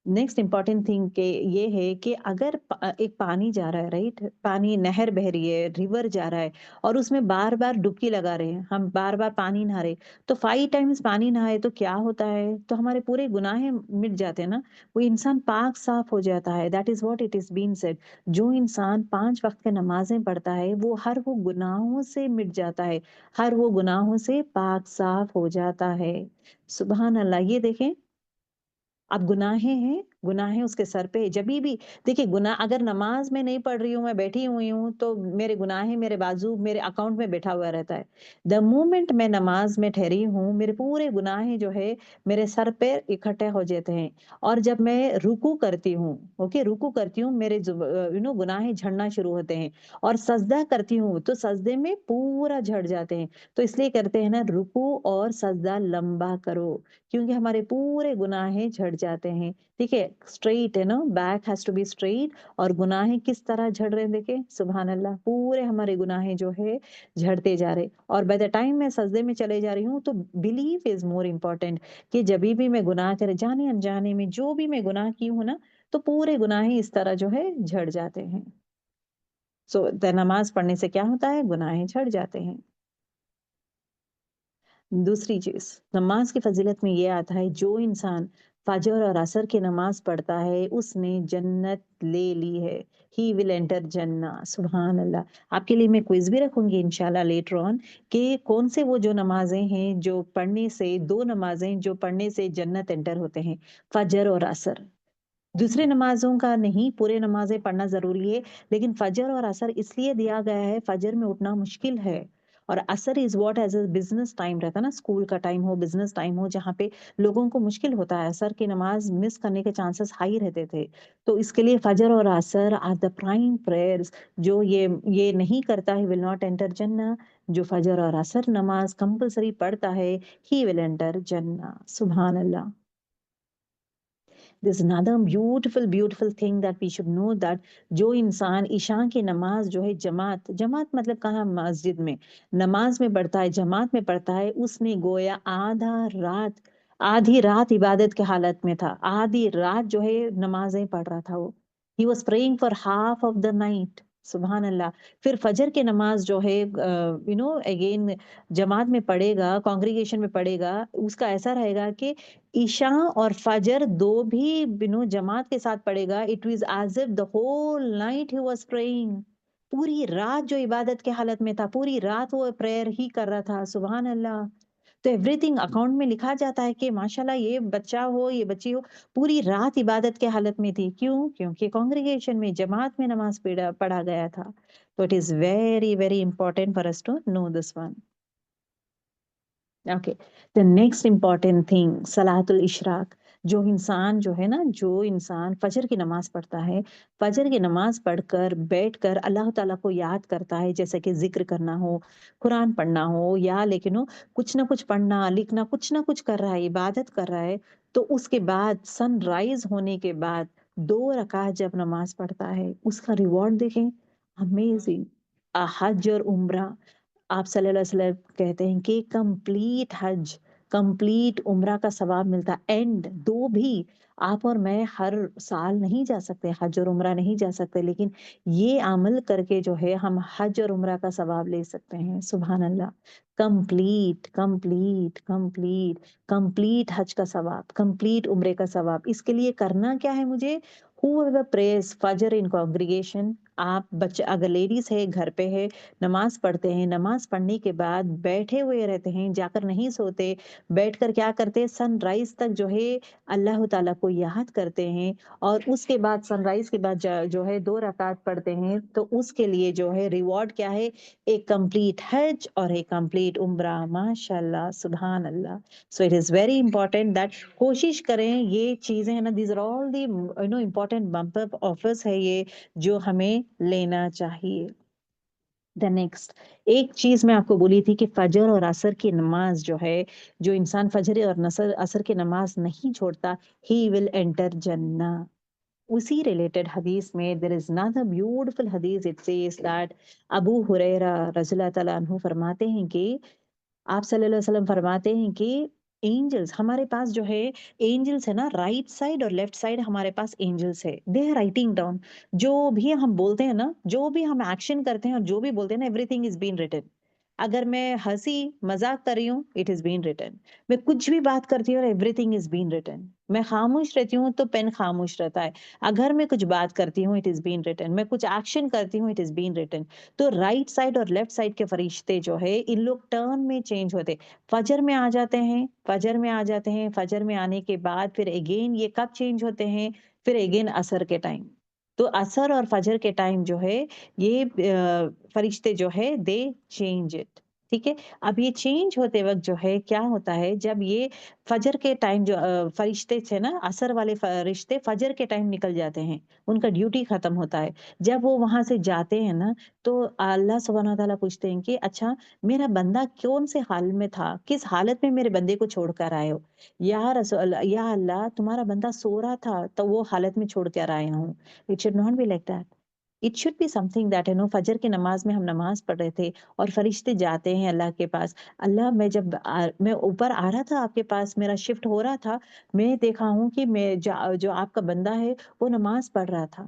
next important thing के ये है कि अगर एक पानी जा रहा है, राइट, पानी, नहर बह रही है, रिवर जा रहा है, और उसमें बार बार डुबकी लगा रहे हैं, हम बार बार पानी नहा रहे, तो 5 टाइम्स पानी नहाए तो क्या होता है? तो हमारे पूरे गुनाहें मिट जाते हैं ना, वो इंसान पाक साफ हो जाता है। That is what it is been said. जो इंसान 5 वक्त के नमाजें पढ़ता है वो हर वो गुनाहों से मिट जाता है, हर वो गुनाहों से पाक साफ हो जाता है। सुबहान अल्लाह। ये देखें, अब गुनाहें हैं, गुनाहें उसके सर पे जभी भी। देखिए, गुनाह अगर नमाज में नहीं पढ़ रही हूँ, मैं बैठी हुई हूँ, तो मेरे गुनाहें मेरे बाजू मेरे अकाउंट में बैठा हुआ रहता है। द मोमेंट मैं नमाज में ठहरी हूँ, मेरे पूरे गुनाहें जो है मेरे सर पे इकट्ठे हो जाते हैं। और जब मैं रुकू करती हूँ, ओके, रुकू करती हूँ, मेरे गुनाहें झड़ना शुरू होते हैं। और सजदा करती हूँ तो सजदे में पूरा झड़ जाते हैं। तो इसलिए करते हैं ना, रुकू और सजदा लंबा करो, क्योंकि हमारे पूरे गुनाहें झड़ जाते हैं। ठीक है, स्ट्रेट है ना, back has to be straight. और गुनाहें किस तरह झड़ रहे हैं, देखे, सुभान अल्लाह, पूरे हमारे गुनाहें जो है झड़ते जा रहे। और बाय द टाइम मैं सजदे में चले जा रही हूँ तो बिलीव इज मोर इम्पोर्टेंट, कि जब भी मैं गुनाह करे, जाने अनजाने में जो भी मैं गुनाह की हूँ ना, तो पूरे गुनाहें इस तरह जो है झड़ जाते हैं। सो नमाज पढ़ने से क्या होता है? गुनाहें झड़ जाते हैं। दूसरी चीज, नमाज की फजीलत में ये आता है, जो इंसान फजर और असर की नमाज पढ़ता है उसने जन्नत ले ली है। ही विल एंटर जन्ना। सुभान अल्लाह। आपके लिए मैं क्विज भी रखूंगी इंशाल्लाह लेटर ऑन, कि कौन से वो जो नमाजें हैं जो पढ़ने से, 2 नमाजें जो पढ़ने से जन्नत एंटर होते हैं, फजर और असर। दूसरे नमाज़ों का नहीं, पूरे नमाज़ें पढ़ना ज़रूरी है, लेकिन फ़जर और असर इसलिए दिया गया है, फ़जर में उठना मुश्किल है, और असर is what as a business time रहता है ना, स्कूल का टाइम हो, बिज़नेस टाइम हो, जहाँ पे लोगों को मुश्किल होता है, असर की नमाज़ मिस करने के चांसेस हाई रहते थे। तो इसके लिए फ़जर और असर आर द प्राइम प्रेयर्स। जो ये नहीं करता है विल नॉट एंटर जन्नह। जो फ़जर और असर नमाज़ कंपल्सरी पढ़ता है, ही विल एंटर जन्नह। सुभान अल्लाह। There's another beautiful thing that we should know, that जो इंसान ईशा की नमाज जो है, जमात, जमात मतलब कहाँ? मस्जिद में नमाज में पढ़ता है, जमात में पढ़ता है, उसने गोया आधी रात इबादत के हालत में था, आधी रात जो है नमाजें पढ़ रहा था वो। He was praying for half of the night. सुबहान अल्लाह। फिर फजर की नमाज जो है अगेन जमात में पढ़ेगा, कांग्रीगेशन में पढ़ेगा, उसका ऐसा रहेगा कि ईशा और फजर 2 भी जमात के साथ पढ़ेगा। It was as if the whole night he was praying. पूरी रात जो इबादत की हालत में था, पूरी रात वो प्रेयर ही कर रहा था, सुबहान अल्लाह। तो एवरीथिंग अकाउंट में लिखा जाता है कि माशाल्लाह ये बच्चा हो, ये बच्ची हो, पूरी रात इबादत के हालत में थी। क्यों? क्योंकि कांग्रीगेशन में, जमात में नमाज़ पढ़ा पढ़ा गया था। तो it is very, very important for us to know this one. Okay, the next important thing सलातुल इशराक। जो इंसान फजर की नमाज पढ़ता है, फजर की नमाज पढ़कर बैठकर अल्लाह ताला को याद करता है, जैसे कि जिक्र करना हो, कुरान पढ़ना हो, या लेकिन कुछ ना कुछ पढ़ना लिखना, कुछ ना कुछ कर रहा है, इबादत कर रहा है, तो उसके बाद सनराइज होने के बाद 2 रकात जब नमाज पढ़ता है, उसका रिवॉर्ड देखें, अमेजिंग। हज और उम्रा, आप सल्लल्लाहु अलैहि वसल्लम कहते हैं कि कंप्लीट हज, कंप्लीट उम्रा का सवाब मिलता है। एंड 2 भी आप और मैं हर साल नहीं जा सकते, हज और उम्रा नहीं जा सकते, लेकिन ये अमल करके जो है हम हज और उम्रा का सवाब ले सकते हैं। सुभान अल्लाह। कंप्लीट कंप्लीट कंप्लीट कंप्लीट हज का सवाब, कंप्लीट उम्रे का सवाब। इसके लिए करना क्या है मुझे? हूएवर प्रेयर्स फजर इन कांग्रीगेशन, आप बच्चे अगर लेडीज है घर पे है, नमाज पढ़ते हैं, नमाज पढ़ने के बाद बैठे हुए रहते हैं, जाकर नहीं सोते, बैठकर क्या करते हैं, सनराइज तक जो है अल्लाह ताला को याद करते हैं, और उसके बाद सनराइज के बाद जो है 2 रकात पढ़ते हैं, तो उसके लिए जो है रिवॉर्ड क्या है? एक कंप्लीट हज और एक कंप्लीट उम्रा। माशाल्लाह, सुभान अल्लाह। So it is very important that कोशिश करें, ये चीजें है ना, these are all the important bumper offers है ये, जो हमें लेना चाहिए। द नेक्स्ट, एक चीज मैं आपको बोली थी कि फजर और असर की नमाज जो है, जो इंसान फजर और नसर असर की नमाज नहीं छोड़ता, ही विल एंटर जन्ना। उसी रिलेटेड हदीस में देयर इज अनदर ब्यूटीफुल हदीस, it says that Abu Hurairah रज़ियल्लाहु तआला अन्हु फरमाते हैं कि आप सल्लल्लाहु अलैहि वसल्लम फरमाते हैं कि एंजल्स हमारे पास जो है, एंजल्स है ना, राइट साइड और लेफ्ट साइड हमारे पास एंजल्स है, दे आर राइटिंग डाउन। जो भी हम बोलते हैं ना, जो भी हम एक्शन करते हैं और जो भी बोलते हैं ना, एवरीथिंग इज बीन रिटन। अगर मैं हंसी मजाक कर रही हूँ, इट इज बीन रिटन। मैं कुछ भी बात करती हूँ, एवरीथिंग इज बीन रिटन। मैं खामोश रहती हूँ तो पेन खामोश रहता है। अगर मैं कुछ बात करती हूँ, इट इज बीन रिटन। मैं कुछ एक्शन करती हूँ, इट इज बीन रिटन। तो राइट साइड और लेफ्ट साइड के फरिश्ते जो है, इन लोग टर्न में चेंज होते, फजर में आ जाते हैं, फजर में आ जाते हैं, फजर में आने के बाद फिर अगेन ये कब चेंज होते हैं? फिर अगेन असर के टाइम। तो असर और फजर के टाइम जो है, ये फरिश्ते जो है दे चेंज इट। ठीक है। अब ये चेंज होते वक्त जो है क्या होता है, जब ये फजर के टाइम जो फरिश्ते थे ना, असर वाले फरिश्ते फजर के टाइम निकल जाते हैं, उनका ड्यूटी खत्म होता है। जब वो वहां से जाते हैं ना, तो अल्लाह सुब्हानहू व तआला पूछते हैं कि अच्छा, मेरा बंदा कौन से हाल में था, किस हालत में मेरे बंदे को छोड़कर आए हो? या अल्लाह, तुम्हारा बंदा सो रहा था तो वो हालत में छोड़ कर आया हूँ। It should not be like that. It should be something that फजर की नमाज में हम नमाज पढ़ रहे थे और फरिश्ते जाते हैं अल्लाह के पास। अल्लाह, मैं ऊपर आ रहा था आपके पास, मेरा शिफ्ट हो रहा था, मैं देखा हूँ कि जो आपका बंदा है वो नमाज पढ़ रहा था।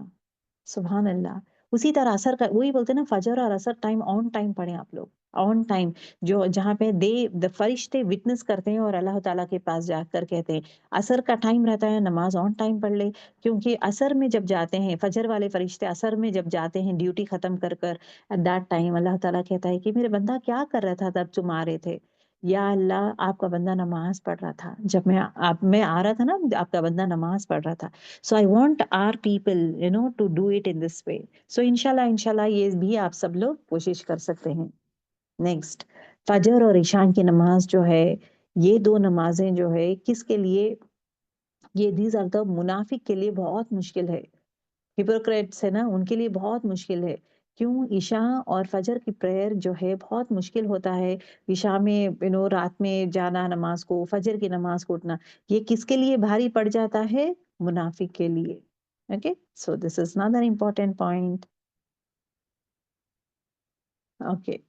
सुभान अल्लाह। उसी तरह असर का वही बोलते हैं ना, फजर और असर टाइम ऑन टाइम पढ़ें आप लोग, ऑन टाइम। जो जहाँ पे द फरिश्ते विटनेस करते हैं और अल्लाह ताला के पास जाकर कहते हैं, असर का टाइम रहता है, नमाज ऑन टाइम पढ़ ले। क्योंकि असर में जब जाते हैं, फजर वाले फरिश्ते असर में जब जाते हैं ड्यूटी खत्म कर कर, एट दैट टाइम अल्लाह ताला कहता है कि मेरे बंदा क्या कर रहा था तब तुम आ रहे थे? या अल्लाह, आपका बंदा नमाज पढ़ रहा था, जब मैं आ रहा था ना, आपका बंदा नमाज पढ़ रहा था। So I want our people to do it in this way. So इंशाल्लाह इंशाल्लाह ये भी आप सब लोग कोशिश कर सकते हैं। नेक्स्ट, फजर और ईशान की नमाज जो है, ये 2 नमाजें जो है किसके लिए, ये दीज आर द मुनाफिक के लिए बहुत मुश्किल है, हिपोक्रेट्स है ना, उनके लिए बहुत मुश्किल है। क्यों? ईशा और फजर की प्रेयर जो है बहुत मुश्किल होता है। ईशा में रात में जाना नमाज को, फजर की नमाज को उठना, ये किसके लिए भारी पड़ जाता है? मुनाफिक के लिए। Okay, so this is not important point. Okay,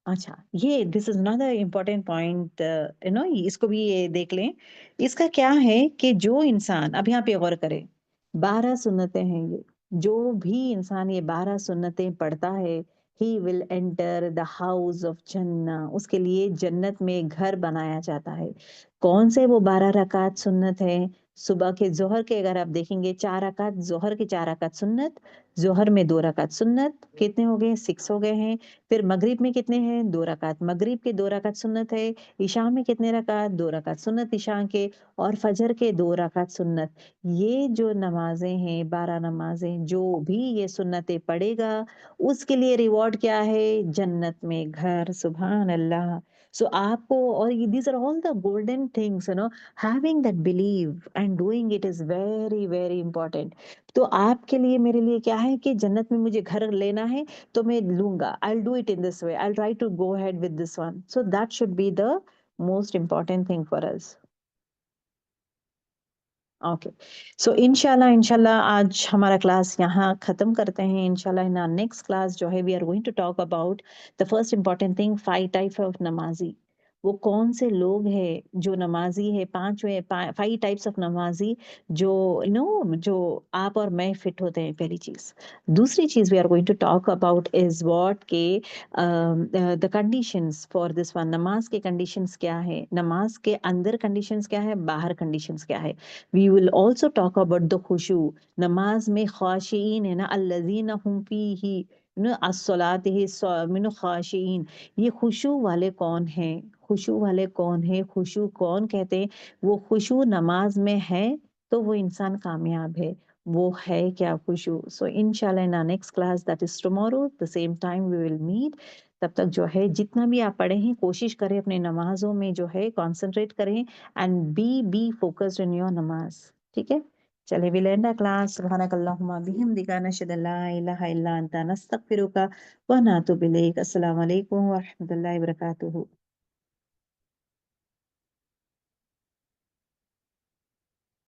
अच्छा, ये this is not important point, इसको भी ये देख लें। इसका क्या है कि जो इंसान, अब यहाँ पे गौर करें, 12 सुन्नतें हैं ये, जो भी इंसान ये 12 सुन्नतें पढ़ता है, he will enter the house of Jannah, उसके लिए जन्नत में घर बनाया जाता है। कौन से वो 12 रकात सुन्नत हैं? सुबह के ज़ोहर के अगर आप देखेंगे 4 रकात, ज़ोहर के 4 रकात सुन्नत, ज़ोहर में 2 रकात सुन्नत, कितने हो गए? 6 हो गए हैं। फिर मगरिब में कितने हैं? 2 रकात मगरिब के, 2 रकात सुन्नत है। इशा में कितने रकात? 2 रकात सुन्नत इशा के, और फजर के 2 रकात सुन्नत। ये जो नमाज़ें हैं, 12 नमाज़ें, जो भी ये सुन्नतें पढ़ेगा, उसके लिए रिवॉर्ड क्या है? जन्नत में घर, सुभान अल्लाह। सो आपको, और ये these are all the golden things, having that believe and doing it is very, very important. तो आपके लिए, मेरे लिए क्या है कि जन्नत में मुझे घर लेना है, तो मैं लूँगा। I will do it in this way, I will try to go ahead with this one. So that should be the most important thing for us. Okay, so इंशाल्लाह इंशाल्लाह आज हमारा क्लास यहाँ ख़त्म करते हैं। इंशाल्लाह इन आवर नेक्स्ट क्लास जो है, we are going to talk about the first important thing, 5 type of namazi. वो कौन से लोग हैं जो नमाज़ी है, 5 टाइप्स ऑफ नमाज़ी, जो जो आप और मैं फिट होते हैं, पहली चीज़। दूसरी चीज़ we are going to talk about is what के the conditions for this one. नमाज़ के कंडीशंस क्या है? नमाज़ के अंदर कंडीशंस क्या है? बाहर कंडीशंस क्या है? We will also talk about the khushu. नमाज में खाशिईन है ना, अल्लज़ीना हुम फीही अस्सलातिही खाशिईन। ये खुशू वाले कौन हैं? खुशू वाले कौन है? खुशू कौन कहते हैं? वो खुशू नमाज में है तो वो इंसान कामयाब है। वो है क्या खुशू? सो इंशाल्लाह in our next class, that is tomorrow the same time we will meet. तब तक जो है, जितना भी आप पढ़े हैं, कोशिश करें अपने नमाजों में जो है कॉन्सेंट्रेट करें, and be focused in your नमाज। ठीक है, चले, विल एंड क्लास। सुब्हानकल्लाहुम्मा बिहम्दिका, नशहदु अल्ला इलाहा इल्ला अंता, नस्तगफिरुका व नतूबु इलैक। अस्सलामु अलैकुम व रहमतुल्लाहि व बरकातुहू।